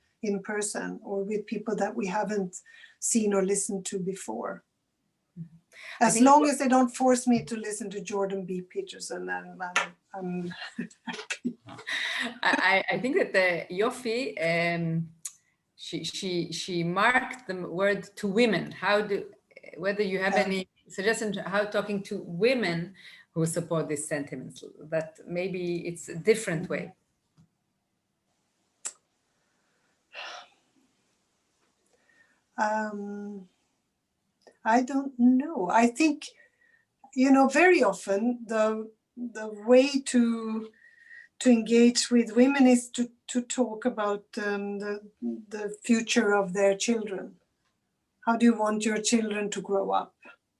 person, or with people that we haven't seen or listened to before. As long as they don't force me to listen to Jordan B. Peterson, then I'm happy. I think that Yofi, she marked the word to women. Whether you have any suggestion to how talking to women who support these sentiments, that maybe it's a different way. I don't know. I think, very often the way to engage with women is to talk about the future of their children. How do you want your children to grow up?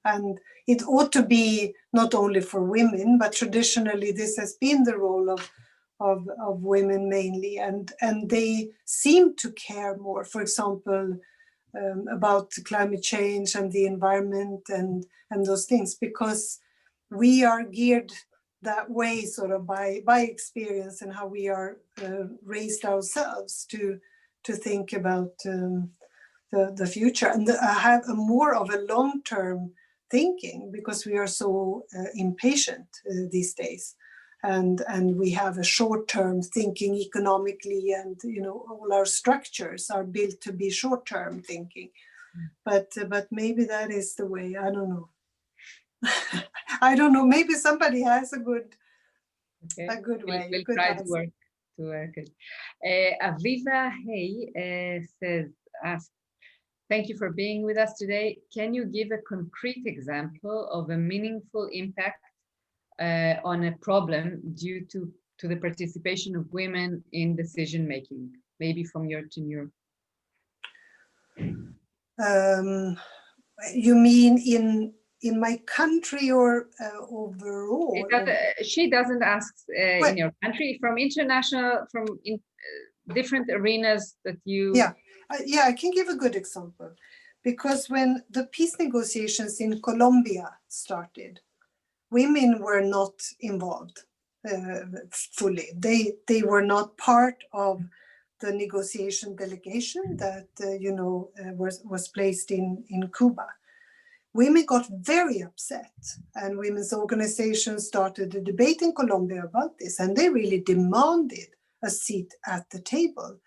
And it ought to be not only for women, but traditionally this has been the role of women mainly, and they seem to care more, for example, about climate change and the environment and those things, because we are geared that way sort of by experience and how we are raised ourselves to think about the future and have a more of a long-term thinking, because we are so impatient these days. And we have a short-term thinking economically, and all our structures are built to be short-term thinking. But maybe that is the way. I don't know. I don't know. Maybe somebody has a good way. We'll good try answer. to work it. Aviva asks, thank you for being with us today. Can you give a concrete example of a meaningful impact on a problem due to the participation of women in decision making, maybe from your tenure? You mean in my country or overall? She doesn't ask in your country, from international, from different arenas that you... Yeah, I can give a good example. Because when the peace negotiations in Colombia started, women were not involved fully. They were not part of the negotiation delegation that was placed in Cuba. Women got very upset, and women's organizations started a debate in Colombia about this, and they really demanded a seat at the table.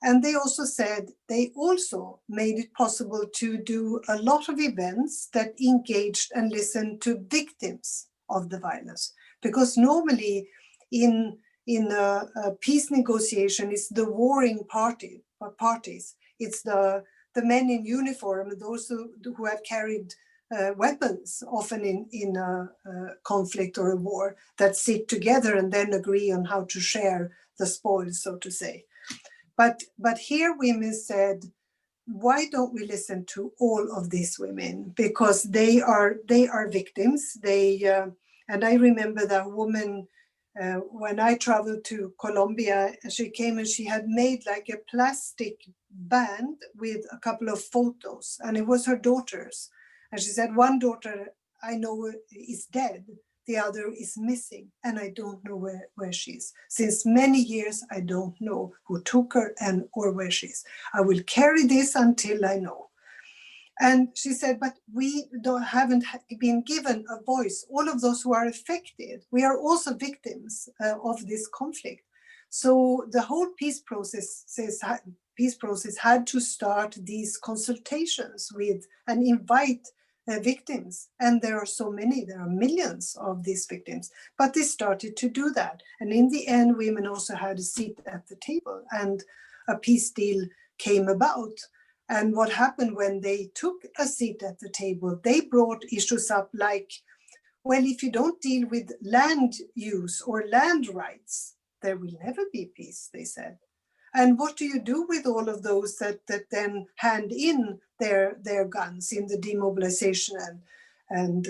And they also said they also made it possible to do a lot of events that engaged and listened to victims of the violence. Because normally in a peace negotiation, it's the warring parties. It's the men in uniform, those who have carried weapons, often in a conflict or a war, that sit together and then agree on how to share the spoils, so to say. But here women said, why don't we listen to all of these women? Because they are victims. And I remember that woman, when I traveled to Colombia, she came and she had made like a plastic band with a couple of photos, and it was her daughters. And she said, one daughter I know is dead. The other is missing, and I don't know where she is. Since many years, I don't know who took her or where she is. I will carry this until I know. And she said, but we haven't been given a voice. All of those who are affected, we are also victims of this conflict. So the whole peace process had to start these consultations with and invite victims. And there are so many, there are millions of these victims, but they started to do that. And in the end, women also had a seat at the table and a peace deal came about. And what happened when they took a seat at the table, they brought issues up like, well, if you don't deal with land use or land rights, there will never be peace, they said. And what do you do with all of those that then hand in their guns in the demobilization and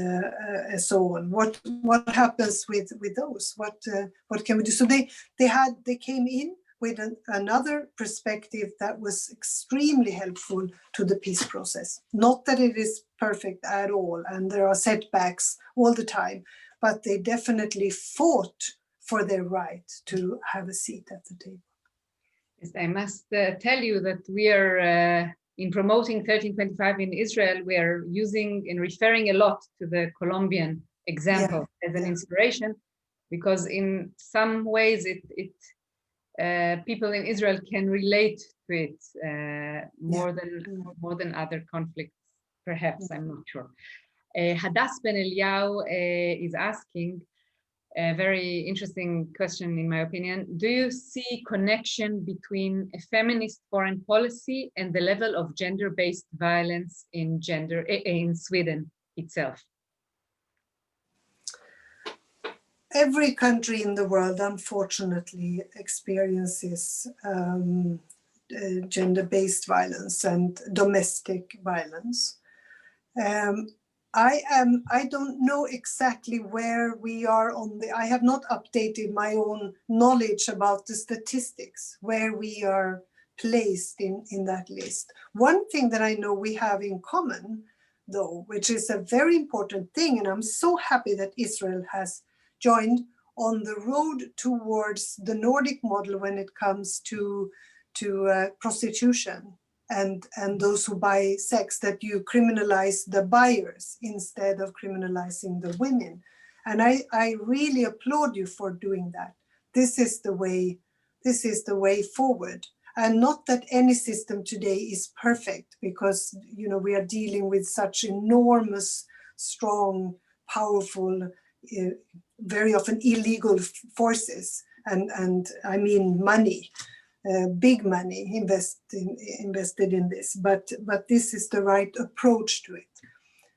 so on? What happens with those? What can we do? So they came in with another perspective that was extremely helpful to the peace process. Not that it is perfect at all, and there are setbacks all the time, but they definitely fought for their right to have a seat at the table. Yes, I must tell you that we are, in promoting 1325 in Israel, we are using and referring a lot to the Colombian example as an inspiration, because in some ways people in Israel can relate to it more than other conflicts, perhaps, I'm not sure. Hadass Ben Eliyahu is asking a very interesting question, in my opinion. Do you see connection between a feminist foreign policy and the level of gender-based violence in Sweden itself? Every country in the world, unfortunately, experiences gender-based violence and domestic violence. I don't know exactly where we are I have not updated my own knowledge about the statistics, where we are placed in that list. One thing that I know we have in common, though, which is a very important thing, and I'm so happy that Israel has joined on the road towards the Nordic model when it comes to prostitution and those who buy sex, that you criminalize the buyers instead of criminalizing the women. And I really applaud you for doing that. This is the way forward. And not that any system today is perfect, because we are dealing with such enormous, strong, powerful, very often illegal forces, and I mean money. Big money invested in this, but this is the right approach to it.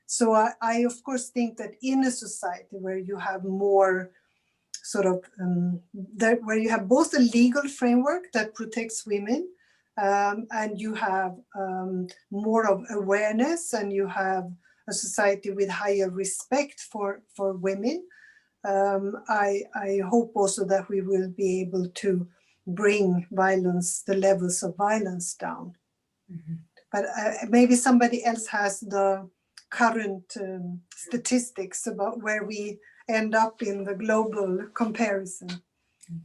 So I of course think that in a society where you have more where you have both a legal framework that protects women, and you have more of awareness, and you have a society with higher respect for women, I hope also that we will be able to bring the levels of violence down. Mm-hmm. But maybe somebody else has the current statistics about where we end up in the global comparison.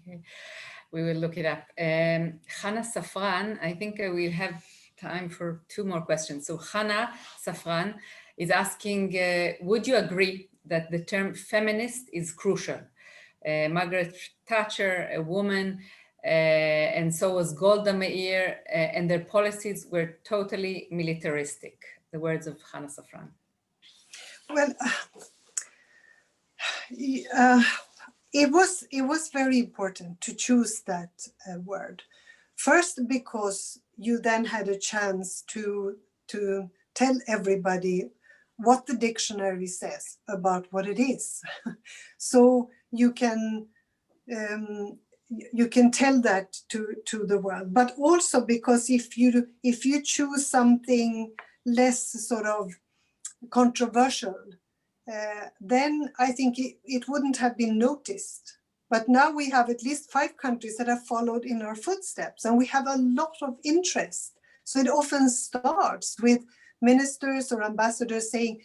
Okay, we will look it up. Hannah Safran, I think we'll have time for 2 more questions. So Hannah Safran is asking, would you agree that the term feminist is crucial? Margaret Thatcher, a woman, and so was Golda Meir, and their policies were totally militaristic. The words of Hannah Safran. Well, it was very important to choose that word. First, because you then had a chance to tell everybody what the dictionary says about what it is. So you can tell that to the world, but also because if you choose something less sort of controversial, then I think it wouldn't have been noticed. But now we have at least 5 countries that have followed in our footsteps, and we have a lot of interest. So it often starts with ministers or ambassadors saying,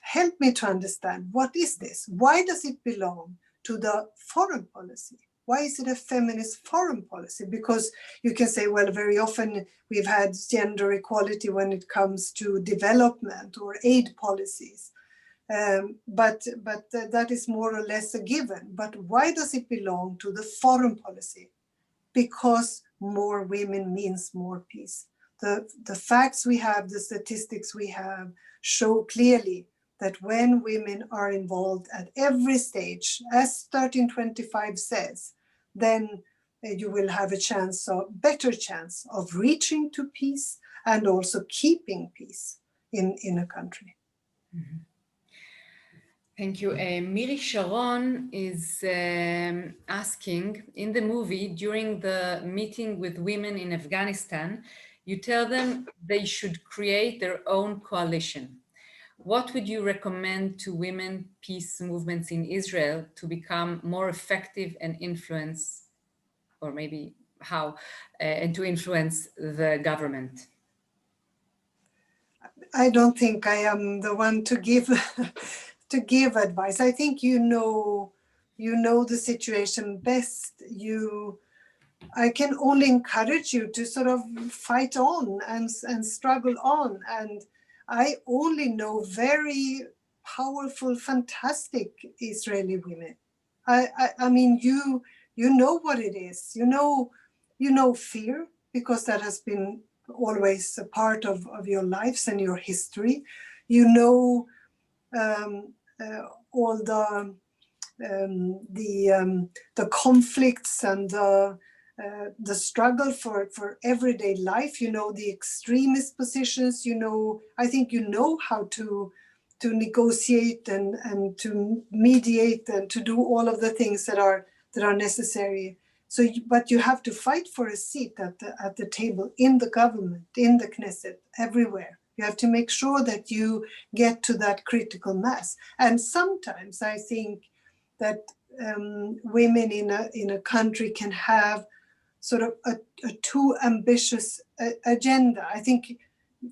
help me to understand, what is this? Why does it belong to the foreign policy? Why is it a feminist foreign policy? Because you can say, well, very often we've had gender equality when it comes to development or aid policies. But that is more or less a given. But why does it belong to the foreign policy? Because more women means more peace. The facts we have, the statistics we have, show clearly that when women are involved at every stage, as 1325 says, then you will have a better chance of reaching to peace and also keeping peace in a country. Mm-hmm. Thank you. Miri Sharon is asking, in the movie, during the meeting with women in Afghanistan, you tell them they should create their own coalition. What would you recommend to women peace movements in Israel to become more effective and influence, or maybe how, and to influence the government? I don't think I am the one to give to give advice. I think you know the situation best. I can only encourage you to sort of fight on and struggle on. And I only know very powerful, fantastic Israeli women. I mean, you know what it is. You know fear, because that has been always a part of your lives and your history. You know all the conflicts and the struggle for everyday life. You know the extremist positions. I think you know how to negotiate and to mediate and to do all of the things that are necessary. So, but you have to fight for a seat at the table, in the government, in the Knesset, everywhere. You have to make sure that you get to that critical mass. And sometimes I think that women in a country can have sort of a too ambitious agenda. I think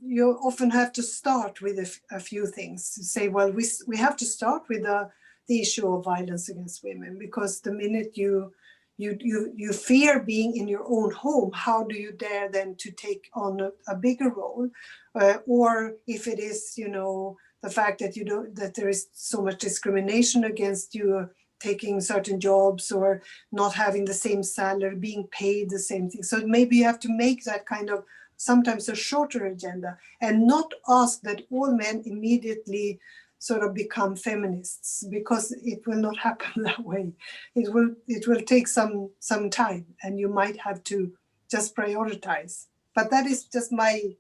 you often have to start with a few things. To say, well, we have to start with the issue of violence against women, because the minute you fear being in your own home, how do you dare then to take on a bigger role? Or if it is, the fact that that there is so much discrimination against you taking certain jobs or not having the same salary, being paid the same thing. So maybe you have to make that kind of sometimes a shorter agenda, and not ask that all men immediately sort of become feminists, because it will not happen that way. It will take some time, and you might have to just prioritize. But that is just I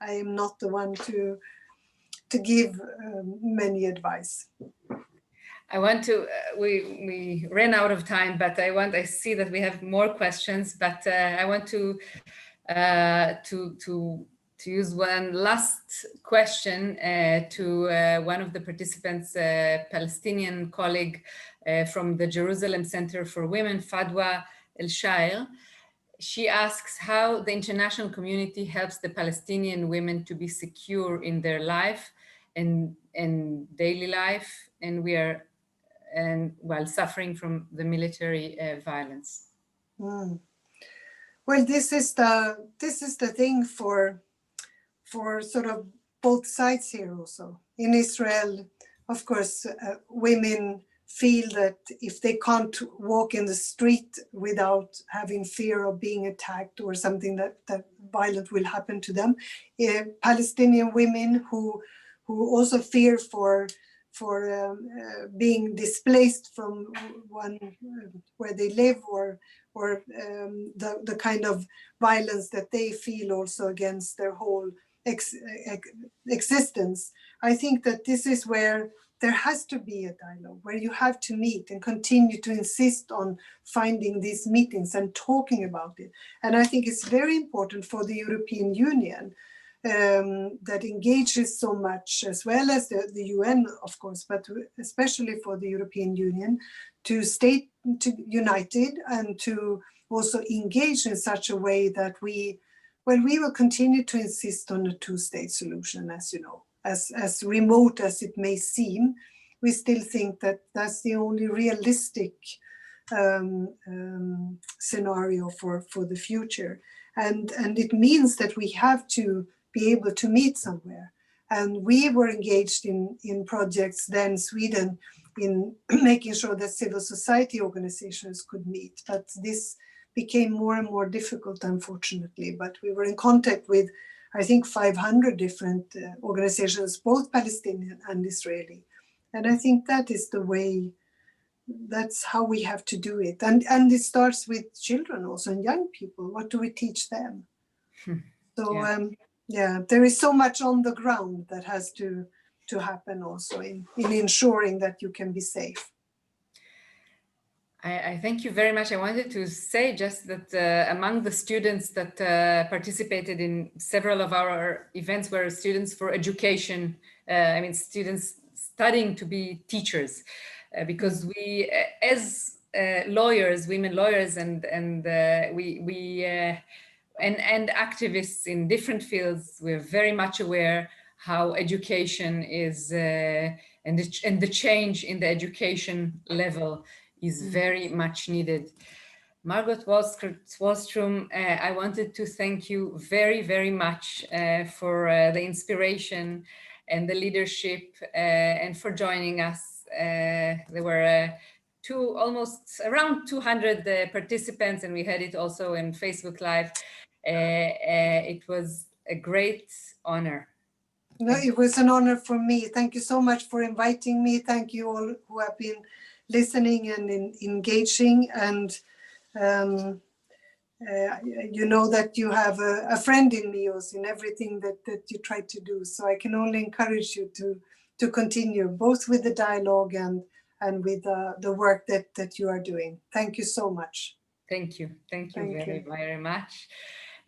am not the one to give many advice. I want to, we ran out of time, but I see that we have more questions, but I want to use one last question to one of the participants, Palestinian colleague from the Jerusalem Center for Women, Fadwa El-Shair. She asks how the international community helps the Palestinian women to be secure in their life and daily life, and while suffering from the military violence. Well, this is the thing for sort of both sides here also. In Israel, of course, women feel that if they can't walk in the street without having fear of being attacked or something that violent will happen to them. Palestinian women who also fear for being displaced from one where they live, or the kind of violence that they feel also against their whole existence. I think that this is where there has to be a dialogue, where you have to meet and continue to insist on finding these meetings and talking about it. And I think it's very important for the European Union that engages so much, as well as the UN, of course, but especially for the European Union, to stay united and to also engage in such a way that we will continue to insist on a two-state solution, as you know. as remote as it may seem, we still think that that's the only realistic scenario for the future. And it means that we have to be able to meet somewhere. And we were engaged in projects then, Sweden, in making sure that civil society organizations could meet. But this became more and more difficult, unfortunately. But we were in contact with, I think, 500 different organizations, both Palestinian and Israeli. And I think that is the way, that's how we have to do it. And it starts with children also, and young people. What do we teach them? So yeah, there is so much on the ground that has to happen also in ensuring that you can be safe. I thank you very much. I wanted to say just that among the students that participated in several of our events were students for education, I mean students studying to be teachers, because we, as lawyers, women lawyers, and activists in different fields, we're very much aware how education is, and the change in the education level is very much needed. Mרגוט Wólsטרום, I wanted to thank you very, very much for the inspiration and the leadership and for joining us. There were almost around 200 participants, and we had it also in Facebook Live. It was a great honor. No, it was an honor for me. Thank you so much for inviting me. Thank you all who have been listening and engaging. And you know that you have a friend in me also in everything that you try to do. So I can only encourage you to continue both with the dialogue and with the work that you are doing. Thank you so much. Thank you. Thank you very, very much.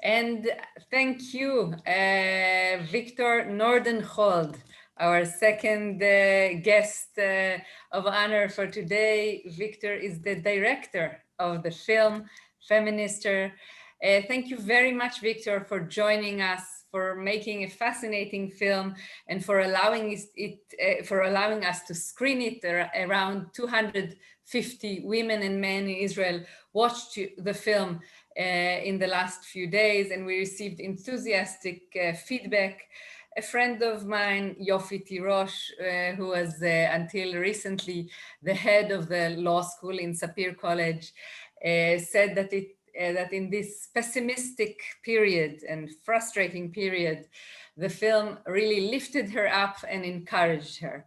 And thank you, Victor Nordenhold, our second guest of honor for today. Victor is the director of the film Feminister. Thank you very much, Victor, for joining us, for making a fascinating film, and for allowing us to screen it. Around 250 women and men in Israel watched the film in the last few days, and we received enthusiastic feedback. A friend of mine, Yofi Tirosh, who was until recently the head of the law school in Sapir College, said that in this pessimistic period and frustrating period, the film really lifted her up and encouraged her.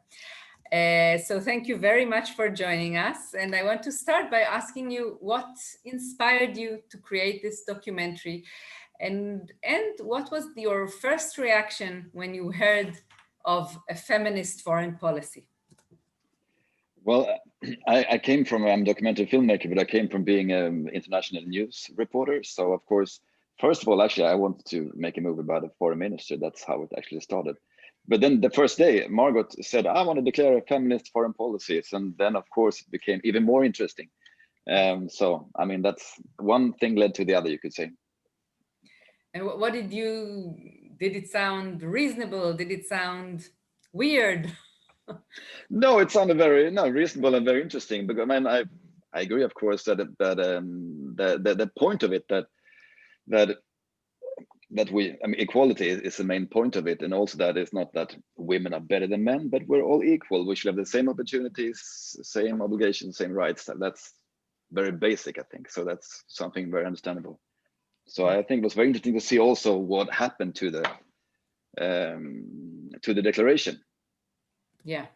So thank you very much for joining us. And I want to start by asking you what inspired you to create this documentary, and what was your first reaction when you heard of a feminist foreign policy? Well, I came from, I'm a documentary filmmaker, but I came from being an international news reporter. So of course, first of all, actually, I wanted to make a movie about a foreign minister. That's how it actually started. But then the first day, Mרגוט said, I want to declare a feminist foreign policies. And then, of course, it became even more interesting. So, I mean, that's one thing led to the other, you could say. And what did it sound reasonable? Did it sound weird? No, it sounded very reasonable and very interesting. Because I mean, I agree, of course, that the point of it that we, I mean, equality is the main point of it, and also that it's not that women are better than men, but we're all equal. We should have the same opportunities, same obligations, same rights. That's very basic, I think. So that's something very understandable. So I think it was very interesting to see also what happened to the declaration. Yeah.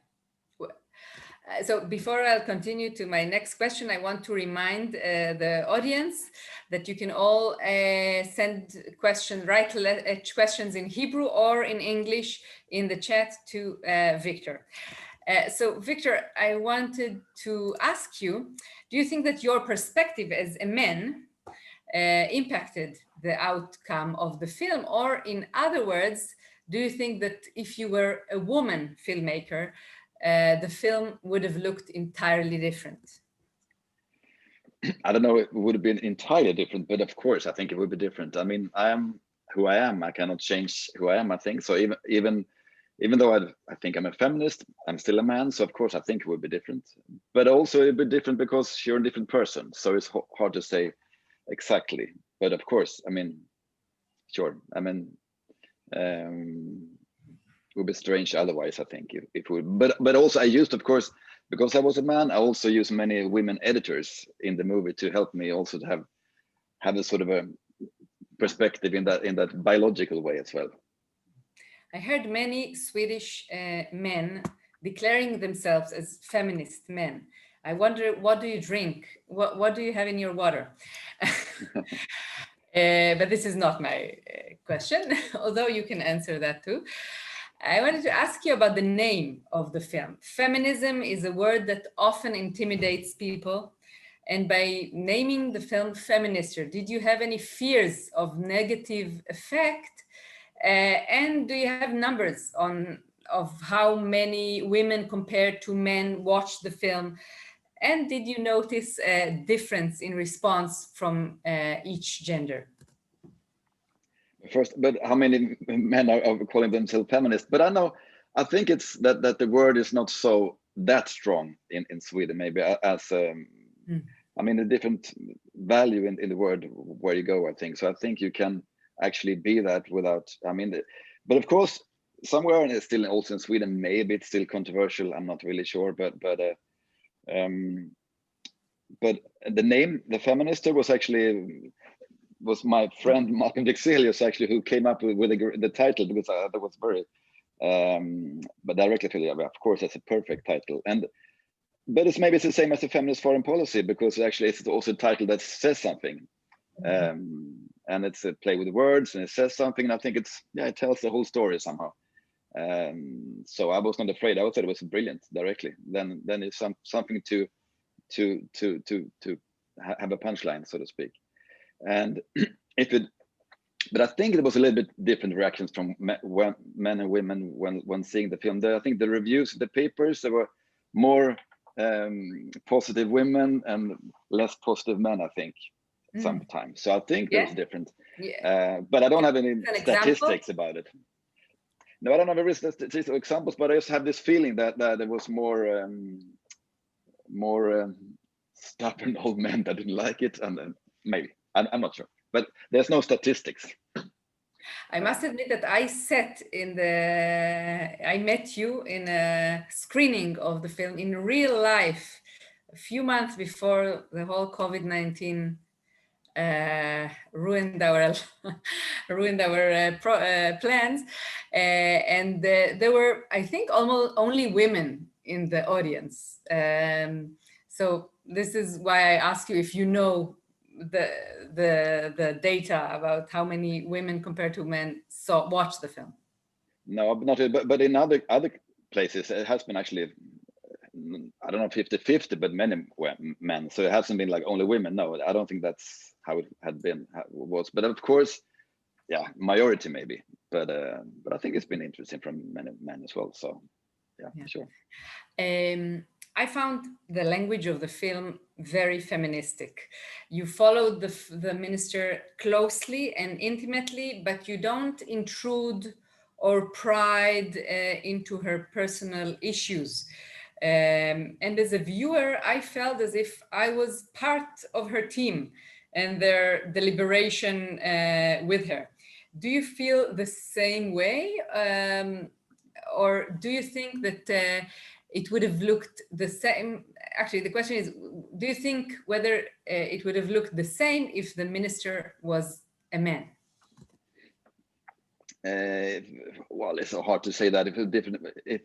So before I'll continue to my next question, I want to remind the audience that you can all send questions, write questions in Hebrew or in English in the chat to Victor. So Victor, I wanted to ask you, do you think that your perspective as a man impacted the outcome of the film? Or in other words, do you think that if you were a woman filmmaker, the film would have looked entirely different? I don't know, it would have been entirely different, but of course, I think it would be different. I mean, I am who I am. I cannot change who I am, I think. So even even though I think I'm a feminist, I'm still a man. So of course I think it would be different, but also it'd be different because you're a different person. So it's hard to say exactly, but of course, I mean, sure. I mean, it would be strange otherwise, I think, if we, but also I used, of course, because I was a man, I also used many women editors in the movie to help me also to have a sort of a perspective in that biological way as well. I heard many Swedish men declaring themselves as feminist men. I wonder, what do you drink? What do you have in your water? But this is not my question, although you can answer that too. I wanted to ask you about the name of the film. Feminism is a word that often intimidates people. And by naming the film Feminister, did you have any fears of negative effect? And do you have numbers of how many women compared to men watched the film? And did you notice a difference in response from each gender? First, but how many men are calling themselves feminists? But I think it's that the word is not so that strong in Sweden, maybe as I mean, a different value in the word where you go, I think. So I think you can actually be that without, I mean, but of course, somewhere, and it's still also in Sweden, maybe it's still controversial, I'm not really sure, but the name, the Feminister, was my friend Martin Dexelius actually who came up with the title, because that was very, but directly to of course that's a perfect title. But it's maybe the same as the feminist foreign policy, because actually it's also a title that says something, and it's a play with words, and it says something, and I think it tells the whole story somehow. So I was not afraid. I thought it was brilliant directly. Then it's something to have a punchline, so to speak. And but I think it was a little bit different reactions from men and women when seeing the film. I think the reviews, the papers, there were more positive women and less positive men, I think, sometimes. So I think it was different. Yeah. But I don't have any statistics about it. No, I don't have any statistical examples, but I just have this feeling that there was more stubborn old men that didn't like it, and maybe. I'm not sure, but there's no statistics. I must admit that I met you in a screening of the film in real life a few months before the whole COVID-19 ruined our plans, and there were, I think, almost only women in the audience. So this is why I ask you if you know the data about how many women compared to men watched the film. No, not, but in other places it has been actually, I don't know, 50-50, but many men. So it hasn't been like only women. No, I don't think that's how it had been, was. But of course, yeah, majority maybe. But I think it's been interesting from men as well. So yeah. Sure. I found the language of the film very feministic. You followed the minister closely and intimately, but you don't intrude or pry into her personal issues. And as a viewer, I felt as if I was part of her team and their deliberation with her. Do you feel the same way? Or do you think that it would have looked the same? Actually, the question is, do you think whether it would have looked the same if the minister was a man? Well, it's so hard to say that. If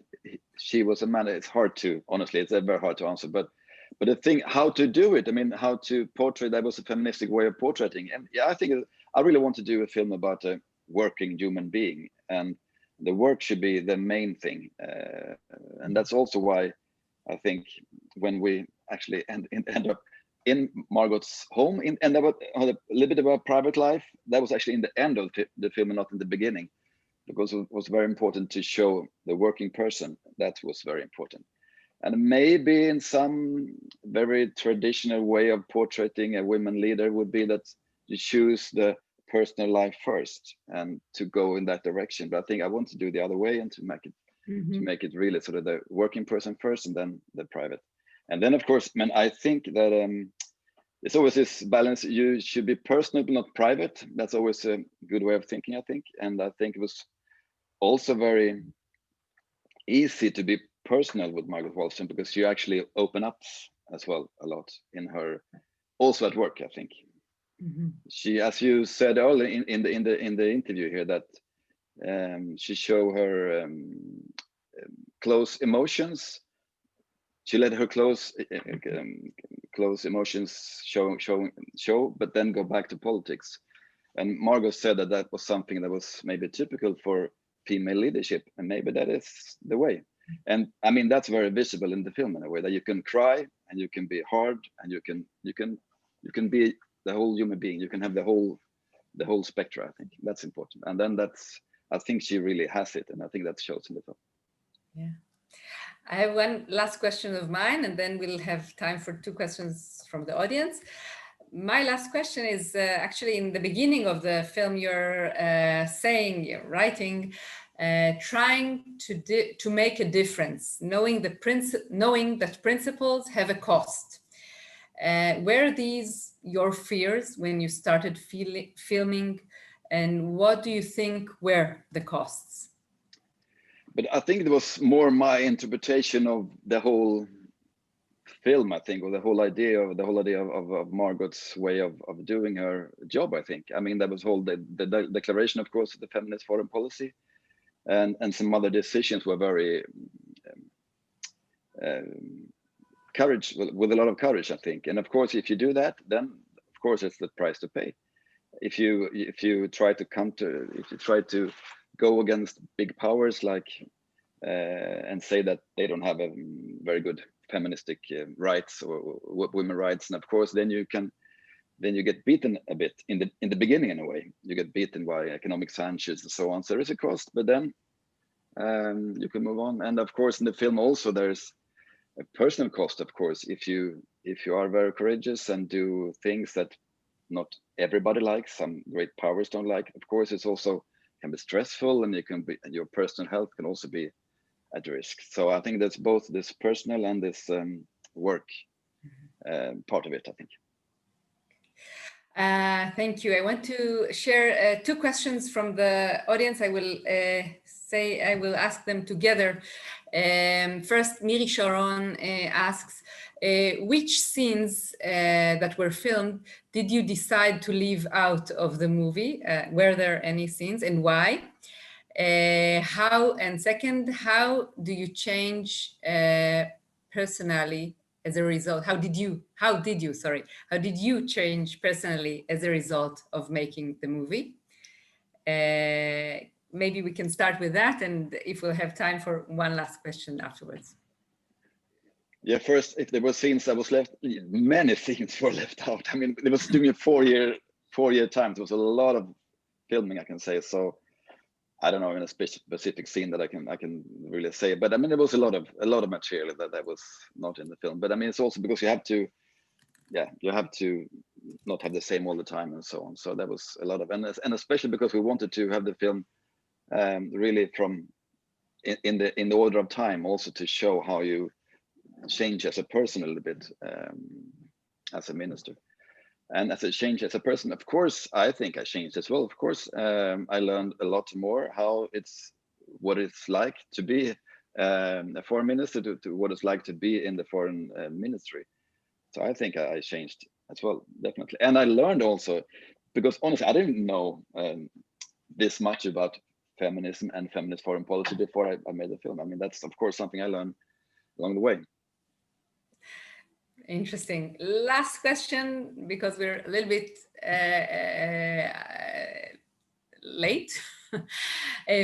she was a man, it's hard to, honestly, it's very hard to answer. But the thing, how to do it, I mean, how to portray, that was a feministic way of portraying. And yeah, I think I really want to do a film about a working human being, and the work should be the main thing. And that's also why I think when we actually end up in Margot's home, end up a little bit about private life, that was actually in the end of the film and not in the beginning, because it was very important to show the working person. That was very important. And maybe in some very traditional way of portraying a women leader would be that you choose the personal life first and to go in that direction. But I think I want to do the other way and to make it to make it really sort of the working person first and then the private. And then, of course, I think that it's always this balance. You should be personal, but not private. That's always a good way of thinking, I think. And I think it was also very easy to be personal with Margaret Wallström because she actually opened up as well a lot in her, also at work, I think. She, as you said earlier in the interview here, that she showed her close emotions. She let her close emotions show, but then go back to politics. And Margot said that that was something that was maybe typical for female leadership, and maybe that is the way. And I mean, that's very visible in the film in a way that you can cry and you can be hard and you can be the whole human being. You can have the whole spectrum. I think that's important. And then I think she really has it, and I think that shows in the film. Yeah. I have one last question of mine, and then we'll have time for 2 questions from the audience. My last question is actually in the beginning of the film, you're writing, trying to make a difference, knowing that principles have a cost. Were these your fears when you started filming, and what do you think were the costs? But I think it was more my interpretation of the whole film, I think, or the whole idea of Margot's way of doing her job, I think. I mean, that was whole the declaration, of course, of the feminist foreign policy, and some other decisions were very with a lot of courage, I think. And of course, if you do that, then of course it's the price to pay. If you try to go against big powers like and say that they don't have a very good feministic rights or women rights, and of course then you get beaten a bit in the beginning. In a way, you get beaten by economic sanctions and so on. So there is a cost, but then you can move on. And of course in the film also there's a personal cost, of course, if you are very courageous and do things that not everybody likes, some great powers don't like. Of course, it's also can be stressful, and your personal health can also be at risk. So I think that's both this personal and this work part of it, I think. Thank you. I want to share 2 questions from the audience. I will ask them together. First, Miri Sharon asks, which scenes that were filmed did you decide to leave out of the movie? Were there any scenes, and why? Second, how do you change personally as a result? How did you change personally as a result of making the movie? Maybe we can start with that, and if we'll have time for one last question afterwards. Yeah, first, if there were scenes that was left, many scenes were left out. I mean, it was doing a 4-year time. There was a lot of filming, I can say. So I don't know in a specific scene that I can really say. But I mean, there was a lot of material that was not in the film. But I mean, it's also because you have to not have the same all the time and so on. So that was a lot of, and especially because we wanted to have the film really from in the order of time, also to show how you change as a person a little bit as a minister, and as a change as a person. Of course, I think I changed as well. Of course, I learned a lot more what it's like to be a foreign minister, to what it's like to be in the foreign ministry. So I think I changed as well, definitely. And I learned also, because honestly, I didn't know this much about feminism and feminist foreign policy before I made the film. I mean, that's of course something I learned along the way. Interesting. Last question, because we're a little bit late.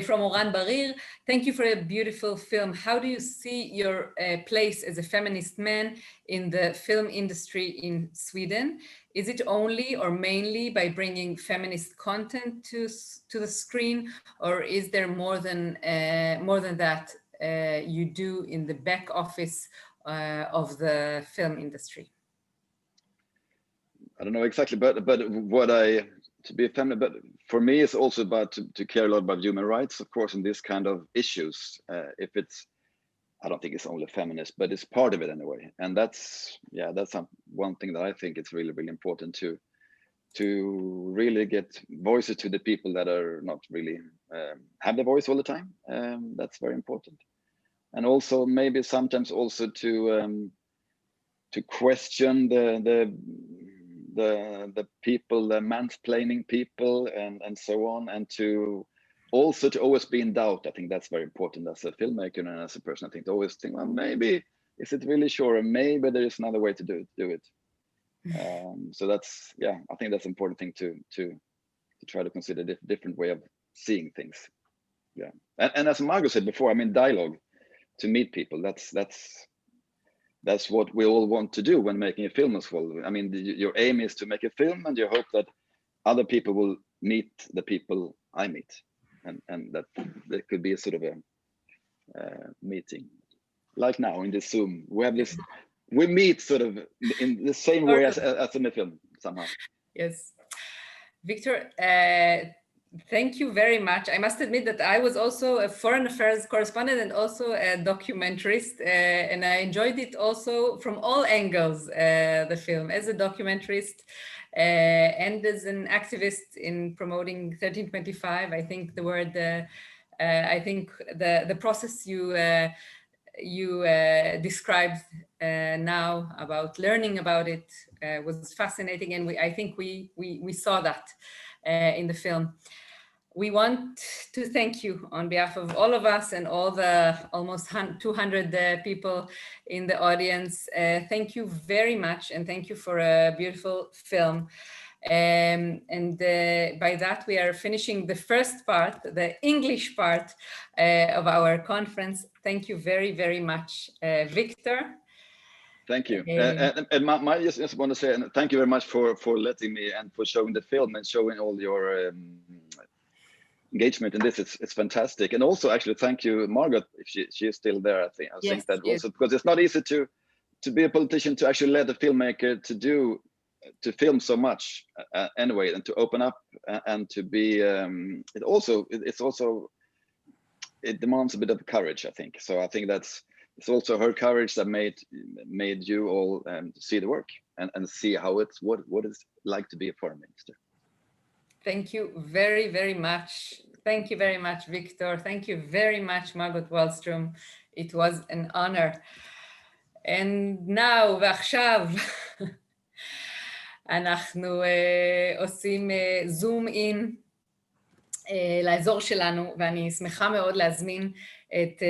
From Oran Barir. Thank you for a beautiful film. How do you see your place as a feminist man in the film industry in Sweden? Is it only or mainly by bringing feminist content to the screen, or is there more than that you do in the back office of the film industry? I don't know exactly, but what be a feminist, but for me, it's also about to care a lot about human rights, of course, in this kind of issues. If it's, I don't think it's only feminist, but it's part of it anyway. And that's one thing that I think it's really, really important to really get voices to the people that are not really have the voice all the time. That's very important. And also maybe sometimes also to question the people, the mansplaining people and so on, and to also to always be in doubt. I think that's very important as a filmmaker and as a person. I think to always think, well, maybe is it really sure? Maybe there is another way to do it. So that's, yeah, I think that's an important thing to try to consider different way of seeing things. Yeah, and as Margot said before, I mean, dialogue, to meet people. That's what we all want to do when making a film as well. I mean, your aim is to make a film, and you hope that other people will meet the people I meet, and that there could be a sort of a meeting, like now in this Zoom. We have this. We meet sort of in the same way as in the film somehow. Yes, Victor. Thank you very much. I must admit that I was also a foreign affairs correspondent and also a documentarist, and I enjoyed it also from all angles, the film, as a documentarist and as an activist in promoting 1325. I think the word, I think the process you described now about learning about it was fascinating, and I think we saw that in the film. We want to thank you on behalf of all of us and all the almost 200 people in the audience. Thank you very much, and thank you for a beautiful film. By that, we are finishing the first part, the English part of our conference. Thank you very, very much, Victor. Thank you. And I just want to say thank you very much for letting me and for showing the film and showing all your engagement in this. It's fantastic. And also actually thank you, Margot, if she is still there. I think that also, because it's not easy to be a politician, to actually let a filmmaker to film so much anyway, and to open up and to be it demands a bit of courage, I think. So I think it's also her courage that made you all see the work and see how what it's like to be a foreign minister. Thank you very, very much. Thank you very much, Victor. Thank you very much, Mרגוט וולסטרום. It was an honor. And now, ועכשיו, אנחנו עושים זום אין לאזור שלנו, ואני שמחה מאוד להזמין את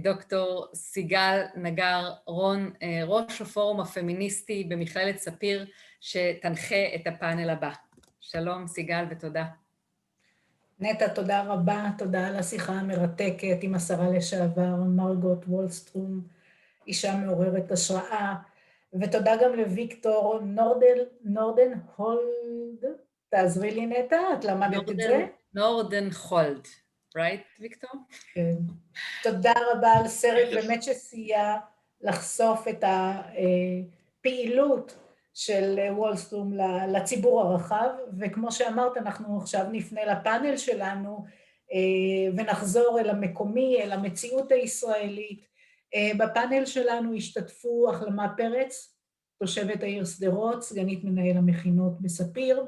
דוקטור סיגל נגר רון, ראש הפורום הפמיניסטי במכללת ספיר, שתנחה את הפאנל הבא. שלום סיגל ותודה. נטע, תודה רבה, תודה על השיחה המרתקת עם השרה לשעבר מרגוט וולסטרום, אישה מעוררת השראה, ותודה גם לוויקטור נורדן הולד, תעזרי לי נטע, את למדת את זה? נורדן הולד, right, ויקטור? כן. תודה רבה על סרט באמת שסייע לחשוף את הפעילות של וולסטרום לציבור הרחב, וכמו שאמרת, אנחנו עכשיו נפנה לפאנל שלנו, ונחזור אל המקומי, אל המציאות הישראלית. בפאנל שלנו השתתפו החלמה פרץ, תושבת העיר שדרות, סגנית מנהל המכינות בספיר,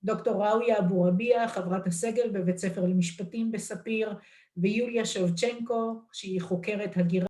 דוקטור ראויה אבו רביע, חברת הסגל בבית ספר למשפטים בספיר, ויוליה שובצ'נקו, שהיא חוקרת הגירה